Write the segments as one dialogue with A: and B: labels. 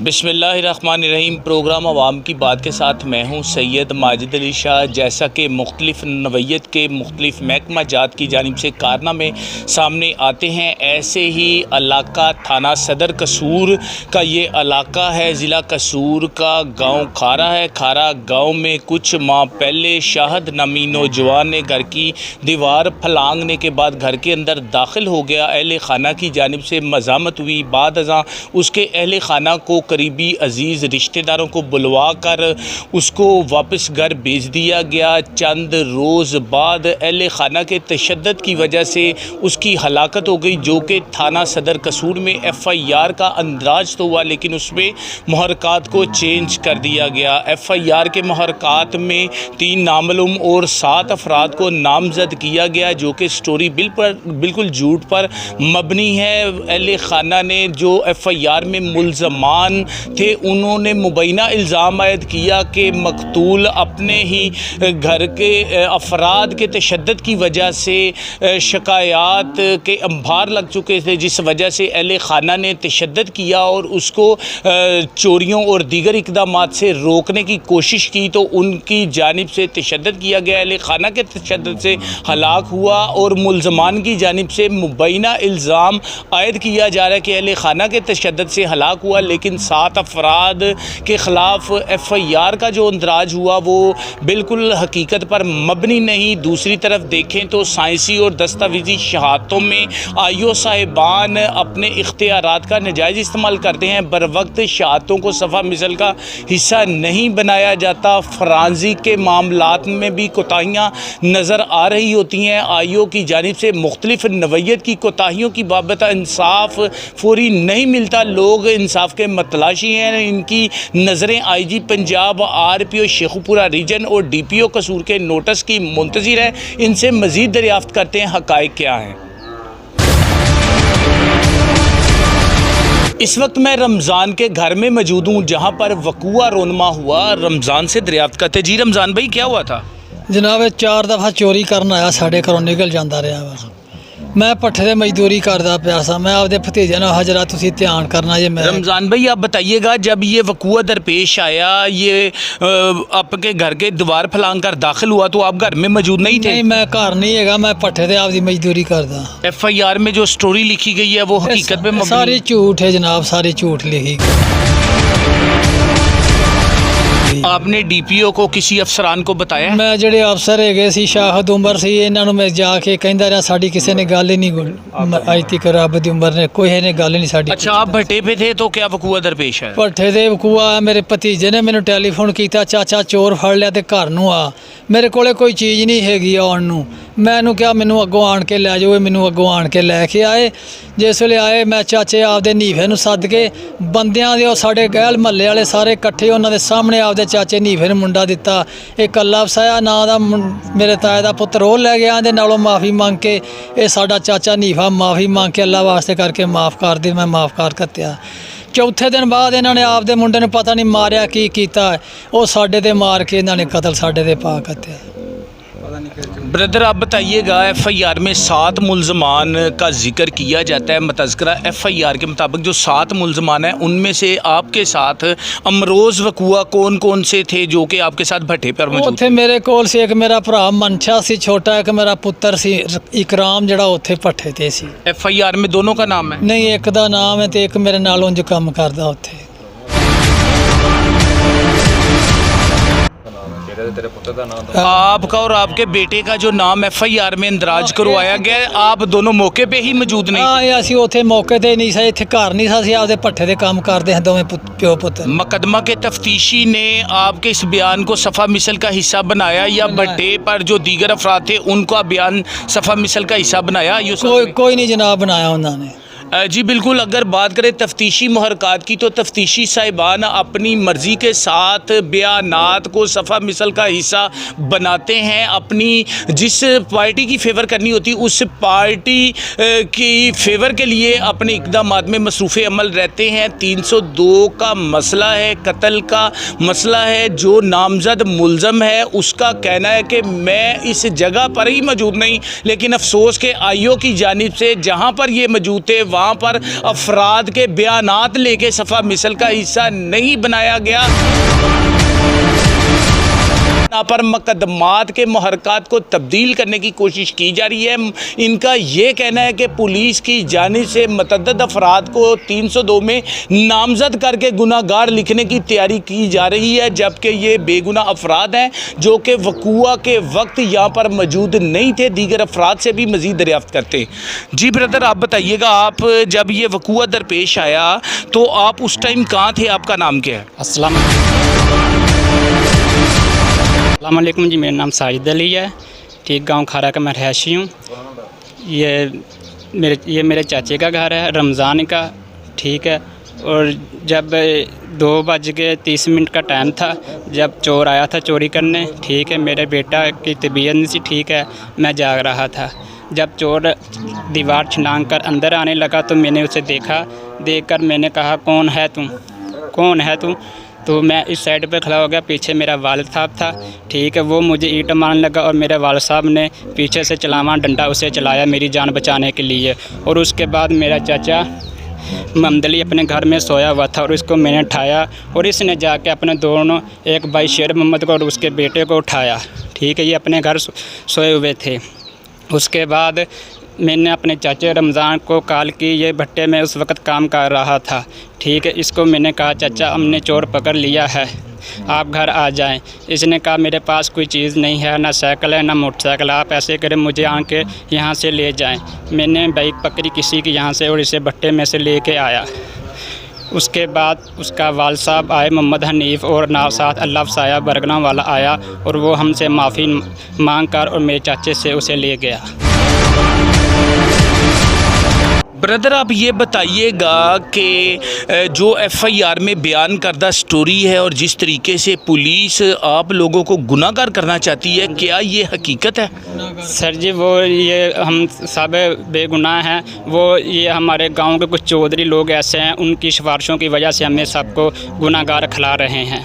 A: बिस्मिल्लाहिर्रहमानिर्रहीम। प्रोग्राम आवाम की बात के साथ मैं हूँ सैयद माजिद अली शाह। जैसा कि मुख्तलिफ नवैयत के मुख्तलिफ महकमा जात की जानिब से कारनामे सामने आते हैं, ऐसे ही इलाका थाना सदर कसूर का ये इलाका है। ज़िला कसूर का गांव खारा है। खारा गांव में कुछ माह पहले शाहद नामी नौजवान ने घर की दीवार फलांगने के बाद घर के अंदर दाखिल हो गया। अहले खाना की जानिब से मज़ामत हुई। बाद अज़ां उसके अहले खाना को करीबी अजीज़ रिश्तेदारों को बुलवा कर उसको वापस घर भेज दिया गया। चंद रोज़ बाद अहले खाना के तशद्दुद की वजह से उसकी हलाकत हो गई, जो कि थाना सदर कसूर में FIR का अंदराज तो हुआ, लेकिन उसमें महरकात को चेंज कर दिया गया। FIR के महरकात में 3 नामालूम और 7 अफराद को नामजद किया गया, जो कि स्टोरी बिल्कुल झूठ पर मबनी है। अहले खाना ने जो FIR में मुल्ज़मान थे, उन्होंने मुबैना इल्ज़ाम आयद किया कि मकतूल अपने ही घर के अफराद के तशद्दुद की वजह से शिकायत के अंबार लग चुके थे, जिस वजह से अहले खाना ने तशद्दुद किया और उसको चोरियों और दीगर इक़दामात से रोकने की कोशिश की, तो उनकी जानिब से तशद्दुद किया गया। अहले खाना के तशद्दुद से हलाक हुआ और मुल्ज़मान की जानिब से मुबैना इल्ज़ाम आयद किया जा रहा है कि अहले खाना के तशद्दुद से हलाक हुआ, लेकिन 7 अफराद के ख़िलाफ़ FIR का जो अंदराज हुआ वो बिल्कुल हकीकत पर मबनी नहीं। दूसरी तरफ देखें तो साइंसी और दस्तावेज़ी शहादतों में IO साहिबान अपने इख्तियारात का नाजायज़ इस्तेमाल करते हैं। बर वक्त शहादतों को सफ़ा मिसल का हिस्सा नहीं बनाया जाता। फरांसी के मामलात में भी कोताहियाँ नज़र आ रही होती हैं। IO की जानिब से मुख्तलिफ नवैयत की कोताहियों की बाबत इंसाफ फौरी नहीं मिलता। लोग इंसाफ के मतलाशी हैं। इनकी नज़रें IG Punjab, RPO Sheikhupura region और DPO कसूर के नोटिस की मुंतज़िर है। इनसे मज़ीद दरियाफ़्त करते हैं हक़ाइक़ क्या हैं। इस वक्त मैं रमज़ान के घर में मौजूद हूँ, जहाँ पर वक़ूआ रोनमा हुआ। रमज़ान से दरियाफ़्त करते। जी रमज़ान भाई, क्या हुआ था?
B: जनाब 4 दफ़ा चोरी करन आया, साढ़े घरों निकल जाता रहा वा। मैं पट्ठे से मजदूरी करता पाया सा। मैं आपके भतीजे ने हजरा तुसी ध्यान करना जे। मैं
A: रमज़ान भाई आप बताइएगा, जब ये वक़ूआ दरपेश आया, ये आपके घर के दीवार फलांग कर दाखिल हुआ, तो आप घर में मौजूद नहीं थे?
B: नहीं, मैं घर नहीं है, मैं पट्ठे से आपकी मजदूरी करता।
A: FIR में जो स्टोरी लिखी गई है वो हकीकत पे
B: सारी झूठ है जनाब, सारी झूठ लिखी।
A: आपने DPO को किसी अफसरान को बताया?
B: मैं ਜਿਹੜੇ अफसर है सी शाहद उमर सी, इन्होंने मैं जाके कहता रहा, साड़ी किसी ने गल ही नहीं अज तक रब की उम्र ने कोई ने गल नहीं साड़ी।
A: अच्छा, आप भट्टे पे थे तो क्या वक़ूआ दरपेश है?
B: भट्ठे से वकूआ। मेरे भतीजे ने मैंने टैलीफोन किया, चाचा चोर फड़ लिया तो घर नूं आ। मेरे को कोई चीज़ नहीं हैगी आउण नूं। मैनू क्या, मैनू अगों आण के लै जाओ। मैनू अगों आण के लैके आए। जिस वे आए, मैं चाचे आपदे नीफे नूं सद के बंदियां दे साढ़े गैल महल्ले वाले सारे इकट्ठे उन्होंने सामने आपदे चाचे नीफे नूं मुंडा दिता। एक कल्ला वसाया ना दा मेरे ताए दा पुत्तर वो लै गया, दे नालों माफ़ी मंग के ये साडा चाचा नीफा माफ़ी मंग के अल्लाह वास्ते करके माफ़ कर दे। मैं माफ़ कर कत्या। चौथे दिन बाद इन्होंने आपदे मुंडे नूं पता नहीं मारिया की कीता, वो साडे ते मार के इन्होंने कतल साडे ते पा कत्या।
A: ब्रदर आप बताइएगा, FIR में 7 मुल्ज़मान का जिक्र किया जाता है। मतज़करा FIR के मुताबिक जो 7 मुल्ज़मान हैं, उनमें से आपके साथ अमरोज़ वक़ूआ कौन कौन से थे जो कि आपके साथ भट्टे पर मौजूद थे?
B: मेरे कोल से एक मेरा भरा मनशा सी छोटा, एक मेरा पुत्र सी इकराम जड़ा उत्थे भट्ठे ते सी।
A: FIR में दोनों का नाम है?
B: नहीं, एक दा नाम है तो एक मेरे नाल उंज काम करदा उत्थे।
A: आपका और आपके बेटे का जो नाम FIR में इंदराज करवाया गया है, आप दोनों मौके पे ही मौजूद नहीं?
B: हाँ, असी उत्थे मौके ते नहीं थे, इत्थे घर नहीं सी, आपदे भट्ठे ते काम करते हैं दोवें प्यो पुत्र।
A: मुकदमा के तफ्तीशी ने आपके इस बयान को सफ़ा मिसल का हिस्सा बनाया या भट्टे पर जो दीगर अफराद थे उनका बयान सफ़ा मिसल का हिस्सा बनाया?
B: कोई नहीं जनाब बनाया उन्होंने।
A: जी बिल्कुल। अगर बात करें तफ्तीशी महरकात की, तो तफ्तीशी साहिबान अपनी मर्ज़ी के साथ बयानात को सफ़ा मिसल का हिस्सा बनाते हैं। अपनी जिस पार्टी की फेवर करनी होती है उस पार्टी की फेवर के लिए अपने इक़दामात में मसरूफ़ अमल रहते हैं। 302 का मसला है, कत्ल का मसला है। जो नामज़द मुल्ज़म है उसका कहना है कि मैं इस जगह पर ही मौजूद नहीं, लेकिन अफसोस के IO की जानिब से जहाँ पर ये मौजूद थे वहाँ पर अफराद के बयानात लेके सफ़ा मिसल का हिस्सा नहीं बनाया गया। यहाँ पर मुकदमात के मुहरकात को तब्दील करने की कोशिश की जा रही है। इनका ये कहना है कि पुलिस की जानिब से मतअद्दद अफराद को 302 में नामजद करके गुनाहगार लिखने की तैयारी की जा रही है, जबकि ये बेगुनाह अफराद हैं जो कि वक़ूआ के वक्त यहाँ पर मौजूद नहीं थे, दीगर अफराद से भी मज़ीद दरियाफ्त करते हैं। जी ब्रदर, आप बताइएगा, आप जब ये वक़ूआ दरपेश आया तो आप उस टाइम कहाँ थे, आपका नाम क्या है?
C: अस्सलाम वालेकुम जी, मेरा नाम साजिद अली है। ठीक, गांव खारा का मैं रहायशी हूँ। ये मेरे चाचे का घर है, रमज़ान का। ठीक है, और जब 2:30 का टाइम था, जब चोर आया था चोरी करने। ठीक है, मेरे बेटा की तबीयत नहीं थी ठीक है, मैं जाग रहा था। जब चोर दीवार छलांग कर अंदर आने लगा तो मैंने उसे देखकर मैंने कहा, कौन है तू? तो मैं इस साइड पे खड़ा हो गया, पीछे मेरा वालिद साहब था। ठीक है, वो मुझे ईंट मारने लगा और मेरे वालिद साहब ने पीछे से चलावा डंडा उसे चलाया मेरी जान बचाने के लिए। और उसके बाद मेरा चाचा मोहम्मद अली अपने घर में सोया हुआ था और इसको मैंने उठाया और इसने जाके अपने दोनों, एक भाई शेर मोहम्मद को और उसके बेटे को उठाया। ठीक है, ये अपने घर सोए हुए थे। उसके बाद मैंने अपने चाचे रमज़ान को कॉल की, ये भट्टे में उस वक़्त काम कर रहा था। ठीक है, इसको मैंने कहा, चाचा हमने चोर पकड़ लिया है, आप घर आ जाएं। इसने कहा, मेरे पास कोई चीज़ नहीं है, ना साइकिल है ना मोटरसाइकिल, आप ऐसे करें मुझे आके यहाँ से ले जाएं। मैंने बाइक पकड़ी किसी की यहाँ से और इसे भट्टे में से लेके आया। उसके बाद उसका वाल साहब आए, मोहम्मद हनीफ़, और ना साथ अल्लाह साया बरगना वाला आया और वो हमसे माफ़ी मांग कर और मेरे चाचे से उसे ले गया।
A: ब्रदर, आप ये बताइएगा कि जो एफआईआर में बयान करदा स्टोरी है और जिस तरीके से पुलिस आप लोगों को गुनाहगार करना चाहती है, क्या ये हकीकत है?
C: सर जी, वो ये हम सब बेगुनाह हैं। वो ये हमारे गांव के कुछ चौधरी लोग ऐसे हैं, उनकी सिफारिशों की वजह से हमें सबको गुनाहगार खिला रहे हैं।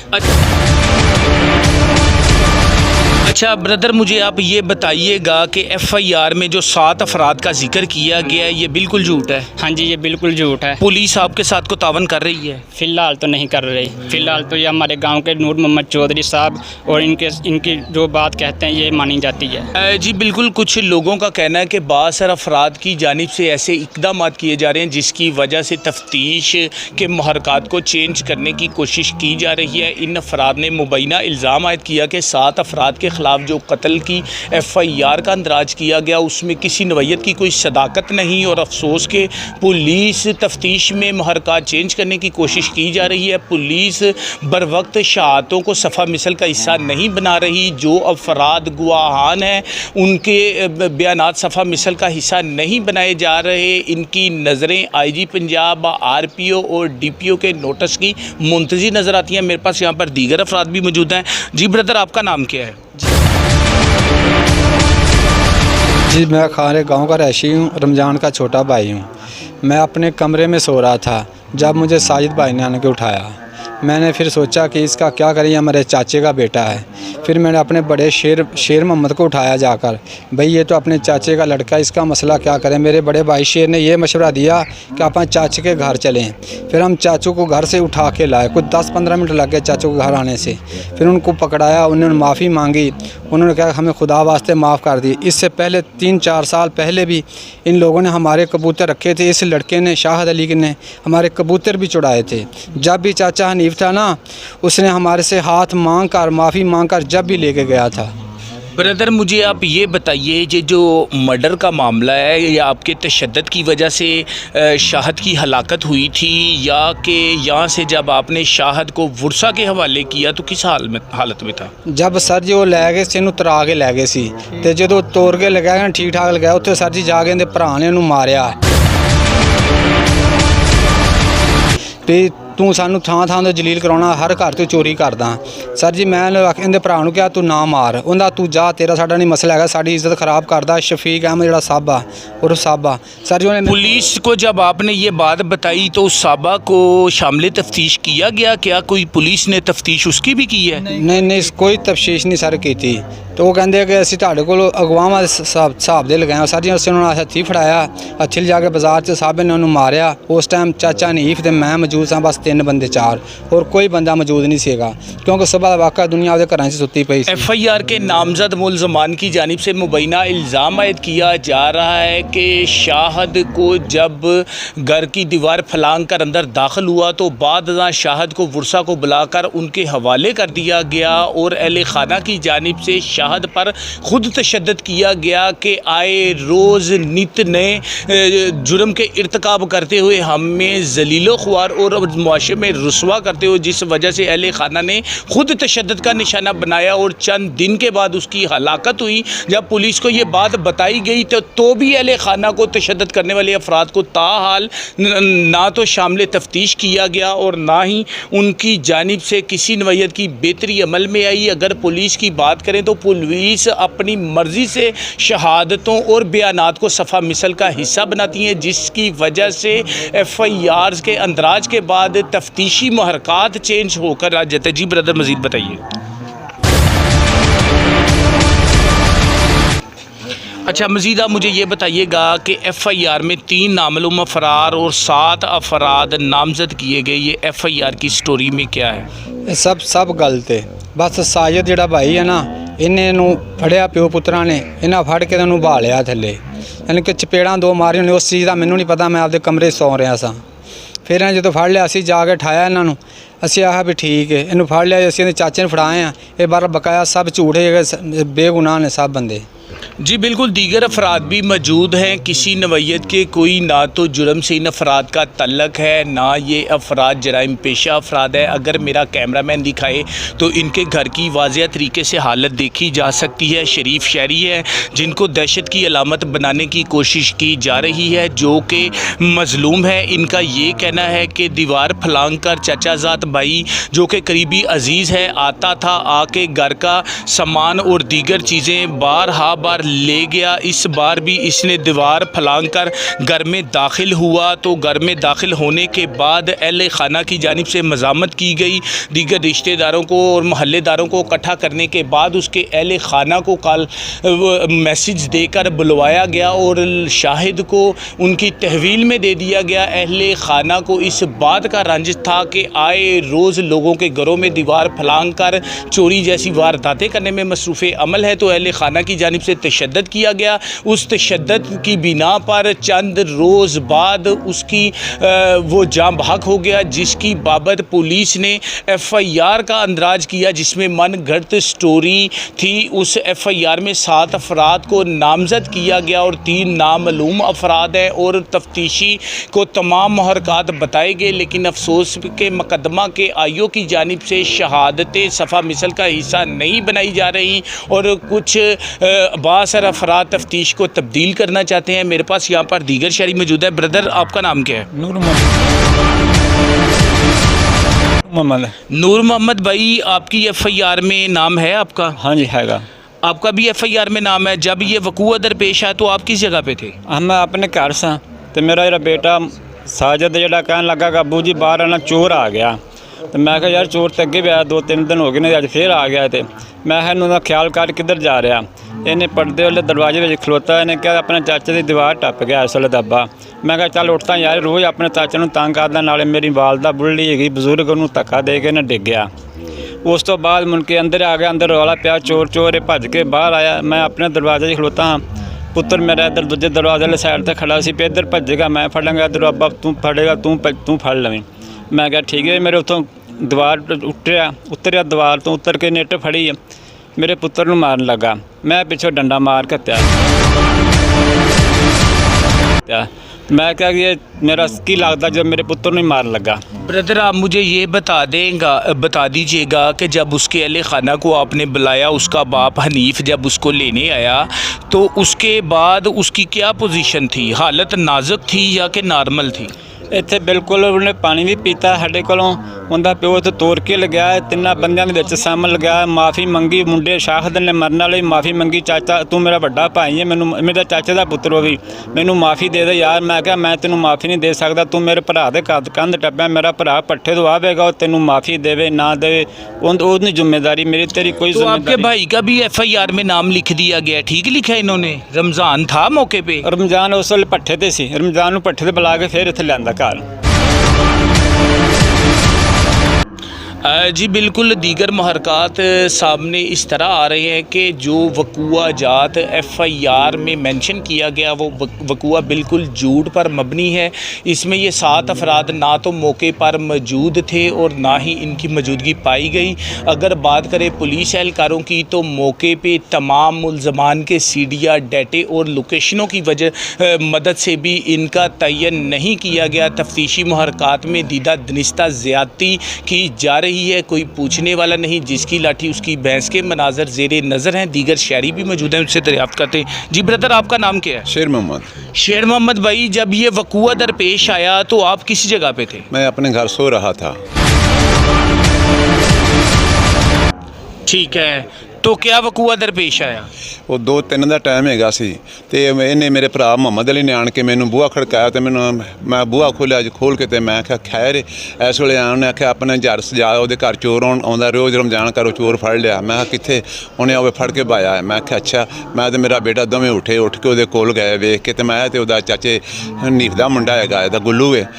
A: अच्छा ब्रदर, मुझे आप ये बताइएगा कि एफआईआर में जो 7 अफराद का जिक्र किया गया है, ये बिल्कुल झूठ है?
C: हाँ जी, ये बिल्कुल झूठ है।
A: पुलिस आपके साथ को तावन कर रही है?
C: फ़िलहाल तो नहीं कर रही। फ़िलहाल तो ये हमारे गांव के नूर मोहम्मद चौधरी साहब और इनकी जो बात कहते हैं ये मानी जाती है।
A: जी बिल्कुल, कुछ लोगों का कहना है कि बासर अफराद की जानिब से ऐसे इकदाम किए जा रहे हैं जिसकी वजह से तफ्तीश के मुहरकात को चेंज करने की कोशिश की जा रही है। इन अफराद ने मुबैना इल्ज़ाम आयद किया कि 7 अफराद के ख़िलाफ़ जो कत्ल की एफआईआर का अंदराज किया गया उसमें किसी नवैयत की कोई सदाकत नहीं, और अफसोस के पुलिस तफ्तीश में मुहरकात चेंज करने की कोशिश की जा रही है। पुलिस बर वक्त शहादतों को सफ़ा मिसल का हिस्सा नहीं बना रही। जो अफराद गुआहान हैं उनके बयानात सफ़ा मिसल का हिस्सा नहीं बनाए जा रहे। इनकी नज़रें IG पंजाब, RPO और DPO के नोटिस की मुंतज़िर नज़र आती हैं। मेरे पास यहाँ पर दीगर अफराद भी मौजूद हैं। जी ब्रदर, आपका नाम क्या है?
D: जी, मैं खारे गांव का रहायशी हूँ, रमज़ान का छोटा भाई हूँ। मैं अपने कमरे में सो रहा था जब मुझे साजिद भाई ने आने के उठाया। मैंने फिर सोचा कि इसका क्या करें, हमारे चाचे का बेटा है। फिर मैंने अपने बड़े शेर मोहम्मद को उठाया जाकर, भाई ये तो अपने चाचे का लड़का, इसका मसला क्या करें। मेरे बड़े भाई शेर ने ये मशवरा दिया कि अपन चाचे के घर चलें। फिर हम चाचू को घर से उठा के लाए, कुछ 10-15 मिनट लग गए चाचू को घर आने से। फिर उनको पकड़ाया, उन्होंने माफ़ी मांगी, उन्होंने कहा हमें खुदा वास्ते माफ़ कर दी। इससे पहले 3-4 साल पहले भी इन लोगों ने हमारे कबूतर रखे थे। इस लड़के ने, शाहिद अली ने, हमारे कबूतर भी चुड़ाए थे। जब भी चाचा हनीफ था ना, उसने हमारे से हाथ मांग कर, माफ़ी मांग कर जब भी लेके गया था।
A: ब्रदर, मुझे आप ये बताइए, ये जो मर्डर का मामला है, या आपके तशद्दुद की वजह से शाहद की हलाकत हुई थी, या कि यहाँ से जब आपने शाहद को वुरसा के हवाले किया तो किस हालत में था?
D: जब सर जी वो लै गए सी, इनू तरा के लै गए सी, ते जदों तोड़ के लगाया ठीक ठाक लगाया, उत्थे सर जी जा के इहदे भरा ने इहनू मारिया। भी ਤੂੰ ਸਾਨੂੰ ਥਾਂ ਥਾਂ ਤੋਂ ਜਲੀਲ ਕਰਾਉਣਾ, ਹਰ ਘਰ ਤੋਂ ਚੋਰੀ ਕਰਦਾ। ਸਰ ਜੀ ਮੈਂ ਇਹਦੇ ਭਰਾ ਨੂੰ ਕਿਹਾ ਤੂੰ ਨਾ ਮਾਰ, ਉਹਦਾ ਤੂੰ ਜਾ, ਤੇਰਾ ਸਾਡਾ ਨਹੀਂ ਮਸਲਾ ਹੈਗਾ, ਸਾਡੀ ਇੱਜ਼ਤ ख़राब करदा। शफीक अहमद ਜਿਹੜਾ साहबा और साहबा सर जी उन्होंने
A: पुलिस को जब आपने ये बात बताई तो उस साहबा को शामिल तफ्तीश किया गया? क्या कोई पुलिस ने तफ्तीश उसकी भी की है?
D: नहीं कोई तफ्तीश नहीं सर की थी। तो वो कहते कि ਅਸੀਂ ਤੁਹਾਡੇ ਕੋਲ ਅਗਵਾਵਾਂ ਦੇ ਹਿਸਾਬ ਦੇ ਲਗਾਇਆ। ਸਰ ਜੀ ਅਸੀਂ ਉਹਨਾਂ ਨੂੰ ਹੱਥੀ ਫੜਾਇਆ, ਹੱਥੀ ਲਿਜਾ ਕੇ ਬਾਜ਼ਾਰ 'ਚ ਸਾਹਿਬ ਨੇ ਉਹਨੂੰ ਮਾਰਿਆ। ਉਸ ਟਾਈਮ ਚਾਚਾ ਨੀਫ ਤੇ ਮੈਂ ਮੌਜੂਦ ਸਾਂ, ਬਸ 3 ਬੰਦੇ 4, और कोई बंदा मौजूद नहीं सीगा क्योंकि सुबह वाक़ा दुनिया के घरों से सुती पई।
A: FIR के नामजद मुलजमान की जानिब से मुबैना इल्ज़ाम आयद किया जा रहा है कि शाहद को जब घर की दीवार फलांग कर अंदर दाखिल हुआ तो बाद शाहद को वर्सा को बुलाकर उनके हवाले कर दिया गया और अहले खाना की जानिब से शाहद पर ख़ुद तशद्दुद किया गया कि आए रोज़ नित नए जुर्म के इर्तिकाब करते हुए हमें ज़लीलो ख्वार और मुआशरे में रुसवा करते हुए, जिस वजह से अहले खाना ने ख़ुद तशद्दुद का निशाना बनाया। और चंद दिन के बाद उसकी हलाकत हुई। जब पुलिस को ये बात बताई गई तो भी अहले खाना को तशद्दुद करने वाले अफराद को ताहाल ना तो शामिल तफ्तीश किया गया और ना ही उनकी जानिब से किसी नवैयत की बेहतरी अमल में आई। अगर पुलिस की बात करें तो पुलिस अपनी मर्ज़ी से शहादतों और बयानात को सफ़ा मिसल का हिस्सा बनाती हैं, जिसकी वजह से FIRs के अंदराज के बाद तफ्तीशी महरकात चेंज होकर आ जाते। जी ब्रदर मज़ीद बताइए। अच्छा मज़ीद आप मुझे ये बताइएगा कि FIR में 3 नामालूम अफराद और 7 अफराद नामजद किए गए, ये FIR की स्टोरी में क्या है?
D: सब गलत है। बस साजिद ਜਿਹੜਾ भाई है ना, इन्हें ਨੂੰ ਫੜਿਆ ਪਿਓ ਪੁੱਤਰਾਂ ਨੇ, ਇਹਨਾਂ ਫੜ ਕੇ ਇਹਨੂੰ ਬਹਾ ਲਿਆ ਥੱਲੇ, ਯਾਨੀ ਕਿ ਚਪੇੜਾਂ 2 ਮਾਰੀਆਂ ਨੇ। ਉਸ ਚੀਜ਼ ਦਾ ਮੈਨੂੰ ਨਹੀਂ ਪਤਾ, ਮੈਂ ਆਪਦੇ ਕਮਰੇ ਸੌਂ ਰਿਹਾ ਸਾਂ। ਫਿਰ ਇਹਨਾਂ ਜਦੋਂ ਫੜ ਲਿਆ ਅਸੀਂ ਜਾ ਕੇ ਠਾਇਆ ਇਹਨਾਂ ਨੂੰ, ਅਸੀਂ ਆਖਿਆ ਵੀ ਠੀਕ ਹੈ, ਇਹਨੂੰ ਫੜ ਲਿਆ। ਅਸੀਂ ਇਹਦੇ ਚਾਚੇ ਨੂੰ ਫੜਾਏ ਆ, ਇਹ ਬਾਰ ਬਕਾਇਆ ਸਭ ਝੂਠੇ बेगुनाह ने सब बंदे।
A: जी बिल्कुल, दीगर अफराद भी मौजूद हैं। किसी नवैयत के कोई ना तो जुर्म से इन अफराद का तल्लक है, ना ये अफराद जराइम पेशा अफराद है। अगर मेरा कैमरामैन दिखाए तो इनके घर की वाज़ेह तरीके से हालत देखी जा सकती है। शरीफ शहरी है जिनको दहशत की अलामत बनाने की कोशिश की जा रही है, जो कि मज़लूम है। इनका ये कहना है कि दीवार फलांग कर चाचाजाद भाई जो कि करीबी अजीज़ है आता था, आके घर का सामान और दीगर चीज़ें बार ले गया। इस बार भी इसने दीवार फलांग कर घर में दाखिल हुआ, तो घर में दाखिल होने के बाद अहले खाना की जानिब से मज़ामत की गई। दीगर रिश्तेदारों को और महल्लेदारों को इकट्ठा करने के बाद उसके अहले खाना को कॉल मैसेज देकर बुलवाया गया और शाहिद को उनकी तहवील में दे दिया गया। अहले खाना को इस बात का रंज था कि आए रोज़ लोगों के घरों में दीवार फलांग कर चोरी जैसी वारदातें करने में मसरूफ़ अमल है, तो अहले खाना की जानिब से तशद्दुद किया गया। उस तशद्दुद की बिना पर चंद रोज़ बाद उसकी वो जाँ बहक हो गया, जिसकी बाबत पुलिस ने FIR का अंदराज किया, जिसमें मन घड़त स्टोरी थी। उस FIR में 7 अफराद को नामजद किया गया और 3 नामालूम अफराद हैं और तफ्तीशी को तमाम महरकात बताए गए। लेकिन अफसोस के मुकदमा के आईओ की जानिब से शहादतें सफ़ा मिसल का हिस्सा नहीं बनाई जा रही और कुछ बासर अफराद तफ्तीश को तब्दील करना चाहते हैं। मेरे पास यहाँ पर दीगर शहरी मौजूद है। ब्रदर आपका नाम क्या है?
E: नूर मोहम्मद।
A: नूर मोहम्मद भाई, आपकी FIR में नाम है आपका?
E: हाँ जी हैगा।
A: आपका भी FIR में नाम है। जब ये वकूआ दरपेश है तो आप किस जगह पे थे?
E: मैं अपने घर सा, तो मेरा ਜਿਹੜਾ बेटा साजिद ਜਿਹੜਾ ਕਹਿਣ ਲੱਗਾ ਕਿ ਅੱਬੂ ਜੀ ਬਾਹਰ ਨਾ ਚੋਰ ਆ ਗਿਆ। तो मैं कहा यार चोर तो अगे भी आया, 2-3 दिन हो गए ने, अज फिर आ गया। तो मैं इन्हों ख्याल कर किधर जा रहा। इन्हें पढ़ते वाले दरवाजे में खलोता, इन्हें कहा अपने चाचे की दीवार टप गया इस वे दब्बा। मैं कहा चल उठता यार, रोज़ अपने चाचे को तंग करदा, नाले मेरी वालदा बुढ़ी हैगी बजुर्ग, उन्होंने धक्का दे के इन्हें डिग गया। उस तो बाद मुड़ के अंदर आ गया, अंदर रौला पिया चोर चोर, भज के बाहर आया। मैं अपने दरवाजे खलोता हाँ, पुत्र मेरा इधर दूजे दरवाजे वाले साइड पर खड़ा सी, इधर भजेगा मैं फड़ांगा, इधर अब्बा तू फड़ेगा, तू फड़ लवीं। मैं कहा ठीक है। मेरे उतों दीवार उतरिया दीवार तो उतर के नेट फड़ी, मेरे पुत्र नूं मारन लगा। मैं पिछों डंडा मार के मैं क्या कि ये मेरा की लगता जब मेरे पुत्र नूं मारन लगा।
A: ब्रदर आप मुझे ये बता दीजिएगा कि जब उसके अहले खाना को आपने बुलाया, उसका बाप हनीफ जब उसको लेने आया तो उसके बाद उसकी क्या पोजीशन थी? हालत नाजुक थी या कि नॉर्मल थी?
E: ਇੱਥੇ ਬਿਲਕੁਲ ਉਹਨੇ ਪਾਣੀ ਵੀ ਪੀਤਾ ਸਾਡੇ ਕੋਲੋਂ। ਉਹਦਾ ਪਿਓ ਉੱਥੇ ਤੋੜ ਕੇ ਲਗਿਆ, ਤਿੰਨਾਂ ਬੰਦਿਆਂ ਦੇ ਵਿੱਚ ਸਾਹਮਣ ਲਗਿਆ, ਮਾਫੀ ਮੰਗੀ। ਮੁੰਡੇ ਸ਼ਾਹਦ ਨੇ ਮਰਨ ਵਾਲੇ ਮਾਫੀ ਮੰਗੀ, ਚਾਚਾ ਤੂੰ ਮੇਰਾ ਵੱਡਾ ਭਾਈ ਹੈ, ਮੈਨੂੰ ਮੇਰੇ ਚਾਚੇ ਦਾ ਪੁੱਤਰ ਹੋ ਵੀ, ਮੈਨੂੰ ਮਾਫੀ ਦੇ ਯਾਰ। ਮੈਂ ਕਿਹਾ ਮੈਂ ਤੈਨੂੰ ਮਾਫੀ ਨਹੀਂ ਦੇ ਸਕਦਾ, ਤੂੰ ਮੇਰੇ ਭਰਾ ਦੇ ਕੰਧ ਟੱਪਿਆ, ਮੇਰਾ ਭਰਾ ਪੱਠੇ ਤੋਂ ਆਵੇਗਾ, ਉਹ ਤੈਨੂੰ माफ़ी देवे ना देवे उतनी जिम्मेदारी मेरी, तेरी कोई
A: तो आपके भाई का भी FIR में नाम लिख दिया गया, ठीक लिखा है इन्होंने? रमज़ान था मौके पे?
E: रमज़ान उस वेले पट्ठे ते सी, रमज़ान पट्ठे ते बुला के फिर इत्थे लिआंदा घर।
A: जी बिल्कुल, दीगर महरक़ात सामने इस तरह आ रहे हैं कि जो वक़ूआ जात FIR में मेंशन किया गया वो वक़ूआ बिल्कुल झूठ पर मबनी है। इसमें ये 7 अफराद ना तो मौके पर मौजूद थे और ना ही इनकी मौजूदगी पाई गई। अगर बात करें पुलिस एहलकारों की तो मौके पे तमाम मुल्ज़मान के सीडिया डाटे और लोकेशनों की मदद से भी इनका तयन नहीं किया गया। तफ्तीशी महरक़ात में दीदा दनिस्ता ज़्यादती की जा रही है, कोई पूछने वाला नहीं, जिसकी लाठी उसकी भैंस के मनाजर ज़ेरे नज़र हैं। दीगर शहरी भी मौजूद हैं, उनसे दरियाफ्त करते हैं। जी ब्रदर, आपका नाम क्या है?
F: शेर मोहम्मद।
A: शेर मोहम्मद भाई, जब ये वक़ूआ दरपेश आया तो आप किस जगह पे थे?
F: मैं अपने घर सो रहा था।
A: ठीक है, तो क्या वक़ूआ दरपेश आया?
F: वो 2-3 ਦਾ ਟਾਈਮ ਹੈਗਾ ਸੀ ਤੇ ਇਹਨੇ ਮੇਰੇ ਭਰਾ ਮੁਹੰਮਦ ਅਲੀ ਨੇ ਆਣ ਕੇ ਮੈਨੂੰ ਬੂਹਾ ਖੜਕਾਇਆ ਤੇ ਮੈਂ ਬੂਹਾ ਖੋਲ੍ਹ ਕੇ ਤੇ ਮੈਂ ਆਖਿਆ ਖੈਰ ਇਸ ਵੇਲੇ ਉਹਨੇ ਆਖਿਆ ਆਪਣੇ ਘਰ ਸਜਾ, ਉਹਦੇ ਘਰ ਚੋਰ ਆਉਂਦਾ ਰੋਜ਼ ਰਮਜ਼ਾਨ ਕਰੋ, ਚੋਰ ਫੜ ਲਿਆ। ਮੈਂ ਕਿਹਾ ਕਿੱਥੇ? ਉਹਨੇ ਉਹ ਫੜ ਕੇ ਪਾਇਆ। ਮੈਂ ਆਖਿਆ ਅੱਛਾ। ਮੈਂ ਤੇ ਮੇਰਾ ਬੇਟਾ ਦੋਵੇਂ ਉੱਠ ਕੇ ਉਹਦੇ ਕੋਲ ਗਏ, ਵੇਖ ਕੇ ਤੇ ਮੈਂ ਤੇ ਉਹਦਾ ਚਾਚੇ ਨੀਫ ਦਾ ਮੁੰਡਾ ਹੈਗਾ, ਇਹਦਾ ਗੁੱਲੂ ਹੈ।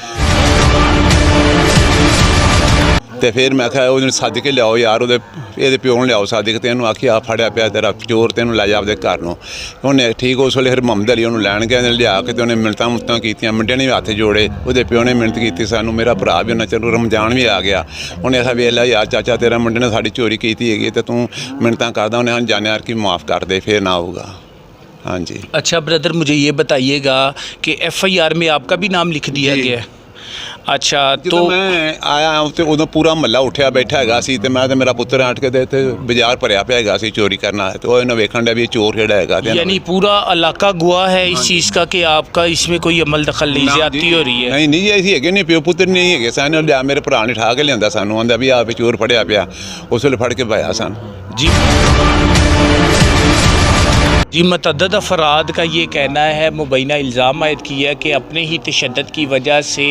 F: ਤੇ ਫਿਰ ਮੈਂ ਆਖਿਆ ਉਹਨੂੰ ਸੱਦ ਕੇ ਲਿਆਓ ਯਾਰ, ਇਹਦੇ ਪਿਓ ਨੂੰ ਲਿਆਓ ਸੱਦ ਕੇ ਤੇ ਇਹਨੂੰ ਆਖਿਆ ਆ ਫੜਿਆ ਪਿਆ ਤੇਰਾ ਚੋਰ, ਤੈਨੂੰ ਲੈ ਜਾ ਆਪਦੇ ਘਰ ਨੂੰ। ਉਹਨੇ ਠੀਕ ਉਸ ਵੇਲੇ ਫਿਰ ਮੁਹੰਮਦ ਅਲੀ ਉਹਨੂੰ ਲੈਣ ਗਿਆ, ਲਿਆ ਕੇ ਤੇ ਉਹਨੇ ਮਿੰਨਤਾਂ ਕੀਤੀਆਂ, ਮੁੰਡੇ ਨੇ ਵੀ ਹੱਥ ਜੋੜੇ, ਉਹਦੇ ਪਿਓ ਨੇ ਮਿੰਨਤ ਕੀਤੀ ਸਾਨੂੰ। ਮੇਰਾ ਭਰਾ ਵੀ ਉਹਨਾਂ ਚਲੋ ਰਮਜ਼ਾਨ ਵੀ ਆ ਗਿਆ, ਉਹਨੇ ਆਖਿਆ ਵੇਖ ਲੈ ਯਾਰ ਚਾਚਾ ਤੇਰਾ ਮੁੰਡੇ ਨੇ ਸਾਡੀ ਚੋਰੀ ਕੀਤੀ ਹੈਗੀ ਤੇ ਤੂੰ ਮਿੰਨਤਾਂ ਕਰਦਾ। ਉਹਨੇ ਜਾਣਿਆ ਯਾਰ ਕਿ ਮਾफ़ कर दे, फिर ना होगा। हाँ जी।
A: अच्छा ब्रदर, मुझे ये बताइएगा कि FIR में आपका भी नाम लिख दिया गया है? अच्छा, तो
F: मैं आया तो उदों पूरा महला उठिया बैठा हैगा सी ते मैं ते मेरा पुत्र आट के ते बाजार भरिया पिया हैगा सी चोरी करना, तो इन्हें वेखण डे भी चोर किहड़ा हैगा।
A: यानी पूरा इलाका गवाह है इस चीज़ का कि आपका इसमें कोई अमल दखल नहीं, ज़्यादती हो रही है?
F: नहीं नहीं, ऐसी है नहीं, प्यो पुत्र नहीं है सानू लिया, मेरे भरा ने ठा के लिया सानू, आंदा भी आप चोर फड़िया पिया, उस वेले फड़ के पाया सन
A: जी। जी मतअद्दद अफराद का ये कहना है, मुबैना इल्ज़ाम आयद किया कि अपने ही तशद्दुद की वजह से,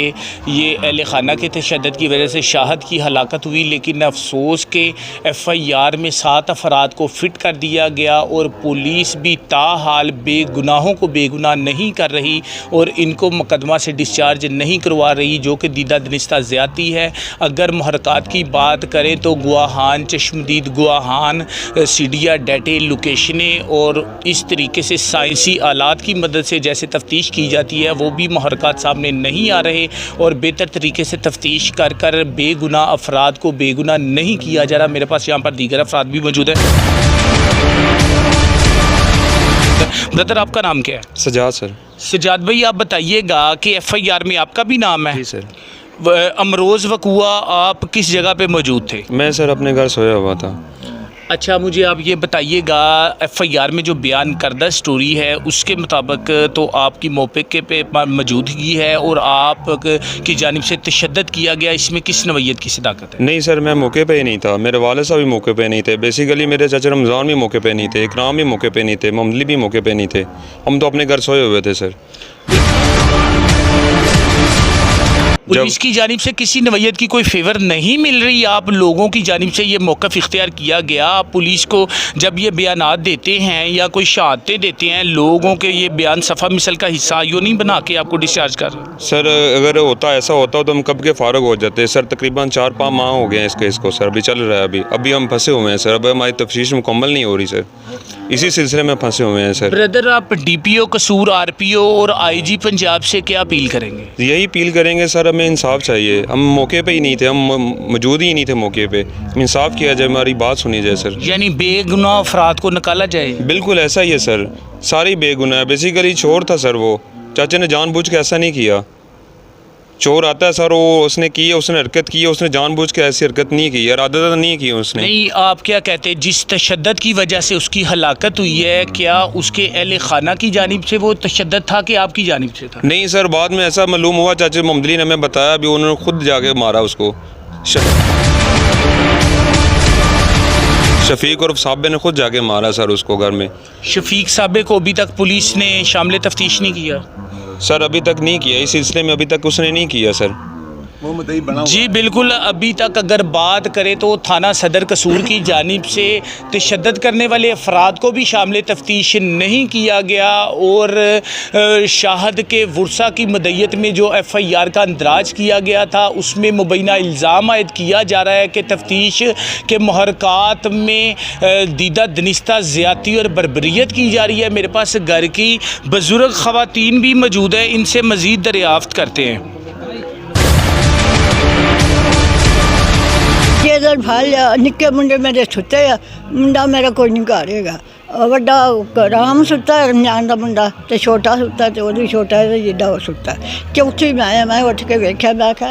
A: ये अहले खाना के तशद्दुद की वजह से शाहद की हलाकत हुई। लेकिन अफसोस के FIR में 7 अफराद को फ़िट कर दिया गया और पुलिस भी ताहाल बेगुनाहों को बेगुनाह नहीं कर रही और इनको मुकदमा से डिस्चार्ज नहीं करवा रही, जो कि दीदा दनिस्ता ज़्यादती है। अगर महरक़ात की बात करें तो गवाहान, चश्मदीद गवाहान, सीडिया डाटे, लोकेशनें और इस तरीके से साइंसी आलात की मदद से जैसे तफ्तीश की जाती है वो भी महरक़ात सामने नहीं आ रहे और बेहतर तरीके से तफ्तीश कर कर बेगुनाह अफराद को बेगुनाह नहीं किया जा रहा। मेरे पास यहाँ पर दीगर अफराद भी मौजूद है। ब्रदर, आपका नाम क्या है?
G: सजाद सर।
A: सजाद भाई, आप बताइएगा कि FIR में आपका भी नाम है?
G: जी सर।
A: अमरोज़ वक़ूआ आप किस जगह पे मौजूद थे?
G: मैं सर अपने घर सोया हुआ था।
A: अच्छा, मुझे आप ये बताइएगा, FIR में जो बयान करदा स्टोरी है उसके मुताबिक तो आपकी मौके पे मौजूदगी है और आप की जानिब से तशद्दुद किया गया, इसमें किस नवैयत की सदाकत है?
G: नहीं सर, मैं मौके पे ही नहीं था, मेरे वाले साहब भी मौके पे नहीं थे, बेसिकली मेरे चाचा रमज़ान भी मौके पे नहीं थे, इकराम भी मौके पे नहीं थे, मोहम्मद अली भी मौके पे नहीं थे, हम तो अपने घर सोए हुए थे सर।
A: पुलिस की जानिब से किसी नवैयत की कोई फेवर नहीं मिल रही? आप लोगों की जानिब से ये मौक़िफ़ इख्तियार किया गया, आप पुलिस को जब ये बयानात देते हैं या कोई शहादतें देते हैं, लोगों के ये बयान सफ़ा मिसल का हिस्सा यूँ नहीं बना के आपको डिस्चार्ज कर रहे?
G: सर अगर होता ऐसा होता तो हम कब के फ़ारग हो जाते सर। तकरीबन 4-5 माह हो गए हैं इस केस को सर, अभी चल रहा है, अभी हम फंसे हुए हैं सर, अब हमारी तफ्तीश मुकम्मल नहीं हो रही सर, इसी सिलसिले में फंसे हुए हैं सर।
A: ब्रदर, आप DPO कसूर, RPO और IG पंजाब से क्या अपील करेंगे?
G: यही अपील करेंगे सर, हमें इंसाफ चाहिए, हम मौके पे ही नहीं थे, हम मौजूद ही नहीं थे मौके पे, इंसाफ किया जाए, हमारी बात सुनी जाए सर।
A: यानी बेगुनाह अफराद को निकाला जाए?
G: बिल्कुल ऐसा ही है सर, सारे बेगुनाह है, बेसिकली चोर था सर वो, चाचा ने जानबूझ के ऐसा नहीं किया। चोर आता है सर, वो उसने की है, उसने हरकत की है, उसने जानबूझ के ऐसी हरकत नहीं की, इरादतन नहीं की उसने।
A: नहीं, आप क्या कहते हैं, जिस तशद्दुद की वजह से उसकी हलाकत हुई है, क्या उसके अहले खाना की जानिब से वो तशद्दुद था कि आपकी जानिब से था?
G: नहीं सर, बाद में ऐसा मालूम हुआ, चाचा मोहम्मद अली ने हमें बताया, अभी उन्होंने खुद जाके मारा उसको। शफीक और साहबे ने खुद जाके मारा सर उसको घर में।
A: शफीक साहबे को अभी तक पुलिस ने शामिल तफ्तीश नहीं किया?
G: सर अभी तक नहीं किया, इस सिलसिले में अभी तक उसने नहीं किया सर।
A: जी बिल्कुल, अभी तक अगर बात करें तो थाना सदर कसूर की जानिब से तशद्दुद करने वाले अफराद को भी शामिल तफ्तीश नहीं किया गया और शाहद के वर्सा की मदय्यत में जो FIR का अंदराज किया गया था उसमें मुबैना इल्ज़ाम आयद किया जा रहा है कि तफ्तीश के महरकात में दीदा दनिस्ता ज़्यादती और बर्बरियत की जा रही है। मेरे पास घर की बुज़ुर्ग ख़वातीन भी मौजूद है, इनसे मज़ीद दरियाफ़्त करते हैं।
H: जेदर फल लिया, निक्के मुंडे मेरे सुते आ, मुंडा मेरा कोई नहीं घर हैगा, वड्डा राम सुता है रमजान का मुंडा, तो छोटा सुता तो वो छोटा है, जिड्डा वो सुता। चौथी मैं उठ के वेख्या, मैं आख्या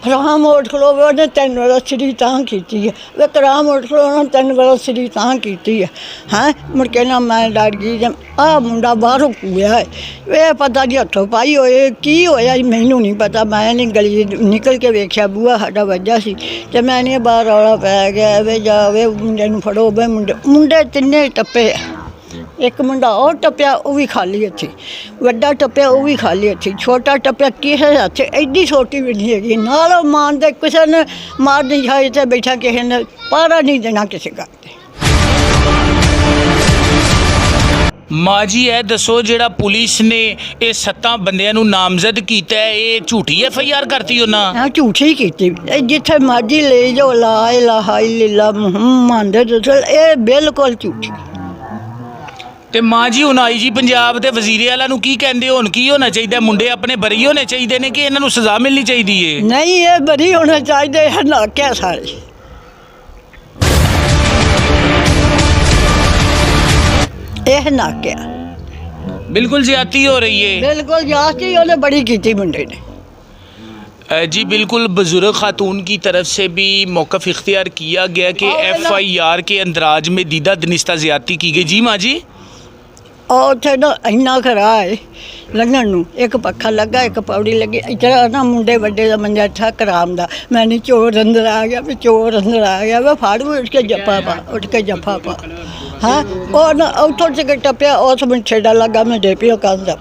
H: राम उठ खलो, उन्हें 3 बरस श्री तां की है, वे राम उठ खलो, उन्हें 3 बरस श्री तां की है। हाँ मुड़ के ना मैं डर गई, जब आ मुंडा बाहरों कूया है, वे पता नहीं हथों पाई होए की होया, मैनू नहीं पता। मैं गली निकल के वेख्या, बूहा साडा वज्जा सी, ते मैंने बाहर रौला पै गया, वे जा वे मुंडे नूं फड़ो, वे मुंडे तिन्ने टप्पे, एक मुंडा और टप्पिया, वो भी खाली हथी, वड्डा टप्पिया, वो भी खाली हथी, छोटा टप्पिया किसे हथ, एडी छोटी भी नहीं हैगी, नालों मारते किसी ने मार नहीं खाई, तो बैठा किसी ने पारा नहीं देना किसी का।
A: माँ जी ਇਹ ਦੱਸੋ, ਜਿਹੜਾ ਪੁਲਿਸ ਨੇ ਇਹ 7 ਬੰਦਿਆਂ ਨੂੰ ਨਾਮਜ਼ਦ ਕੀਤਾ ਹੈ, ਇਹ ਝੂਠੀ FIR ਕਰਤੀ ਉਹਨਾਂ?
H: हाँ झूठी की, जिथे मर्जी ले जाओ, ला इलाहा इल्लल्लाह मुहम्मद रसूल, ये बिल्कुल झूठी।
A: ਤੇ ਮਾਂ ਜੀ ਹੁਣ IG ਪੰਜਾਬ ਦੇ ਵਜ਼ੀਰ ਆਲਾ ਨੂੰ ਕੀ ਕਹਿੰਦੇ ਹੋ, ਹੁਣ ਕੀ ਹੋਣਾ ਚਾਹੀਦਾ? ਮੁੰਡੇ ਆਪਣੇ ਬਰੀ ਹੋਣੇ ਚਾਹੀਦੇ ਨੇ ਕਿ ਇਹਨਾਂ ਨੂੰ ਸਜ਼ਾ ਮਿਲਣੀ ਚਾਹੀਦੀ ਏ?
H: नहीं ये बरी होना चाहिए, है ना क्या सारे यह ना क्या
A: बिल्कुल ज्यादती हो रही है।
H: बिल्कुल जाती उन्हें बड़ी की मुंडे ने।
A: जी बिल्कुल, बुजुर्ग खातून की तरफ से भी मौक़िफ़ इख्तियार किया गया कि FIR के अंदराज में दीदा दनिस्ता ज़्यादती की गई। जी माँ जी,
H: और उत्थे ना इन्ना खरा है लंघण नूं, एक पक्खा लगा, एक पौड़ी लगी, इतना ना मुंडे वड्डे का मंजा था कराम दा, मैंने चोर अंदर आ गया, भी चोर अंदर आ गया, वे फाड़ू उठ के जप्पा पा, उठ के जप्पा पा। हाँ और ना उथों से टप्पिया, उस मैं छेड़ा लगा, मैं डेपियो कंदा,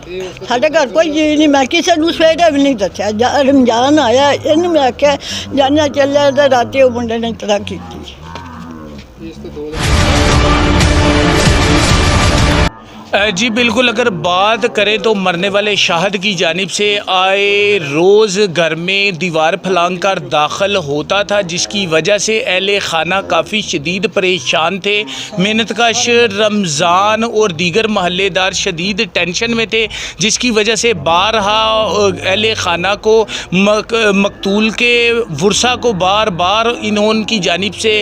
H: साढ़े घर कोई चीज़ नहीं, मैं किसी नूं सवेरे भी नहीं दस्या, रमजान आया इन्हूं मैं आख्या जाना चलिया, तो राती वो मुंडे ने इतना की।
A: जी बिल्कुल, अगर बात करें तो मरने वाले शाहद की जानिब से आए रोज़ घर में दीवार फलांग कर दाखिल होता था, जिसकी वजह से अहले खाना काफ़ी शदीद परेशान थे। मेहनतकश रमज़ान और दीगर महल्लेदार शदीद टेंशन में थे, जिसकी वजह से बारहा अहले खाना को मकतूल के वर्सा को बार बार इन्होंने की जानिब से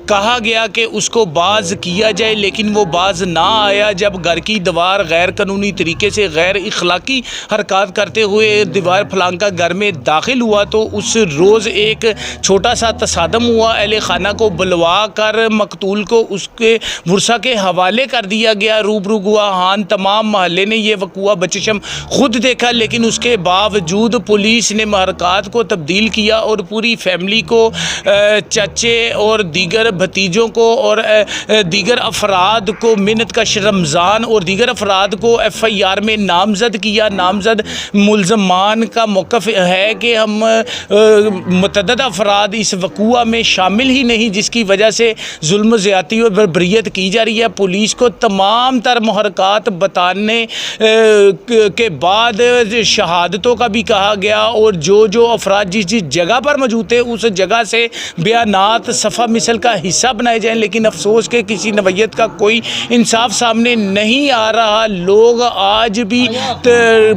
A: कहा गया कि उसको बाज़ किया जाए, लेकिन वो बाज़ ना आया। जब घर की दीवार गैर कानूनी तरीके से गैर इखलाकी हरकत करते हुए दीवार फलांका घर में दाखिल हुआ, तो उस रोज़ एक छोटा सा तसादम हुआ, अहले खाना को बुलवा कर मकतूल को उसके वर्सा के हवाले कर दिया गया। रूबरू हुआ हान तमाम महल्ले ने यह वक़ूआ बचशम खुद देखा, लेकिन उसके बावजूद पुलिस ने महरकात को तब्दील किया और पूरी फैमिली को, चाचे और दीगर भतीजों को और दीगर अफराद को, मिन्नतकश रमज़ान और दीगर अफराद को FIR में नामज़द किया। नामज़द मुल्ज़मान का मौक़िफ़ है कि हम मुतअद्दिद अफराद इस वक़ूआ में शामिल ही नहीं, जिसकी वजह से जुल्म ज़्यादती और बर्बरियत की जा रही है। पुलिस को तमाम तर महरकात बताने के बाद शहादतों का भी कहा गया, और जो अफराद जिस जगह पर मौजूद थे उस जगह से बयानात सफ़ा मिसल का हिस्सा बनाए जाएँ, लेकिन अफसोस के किसी नवैयत का कोई इंसाफ सामने नहीं नहीं आ रहा। लोग आज भी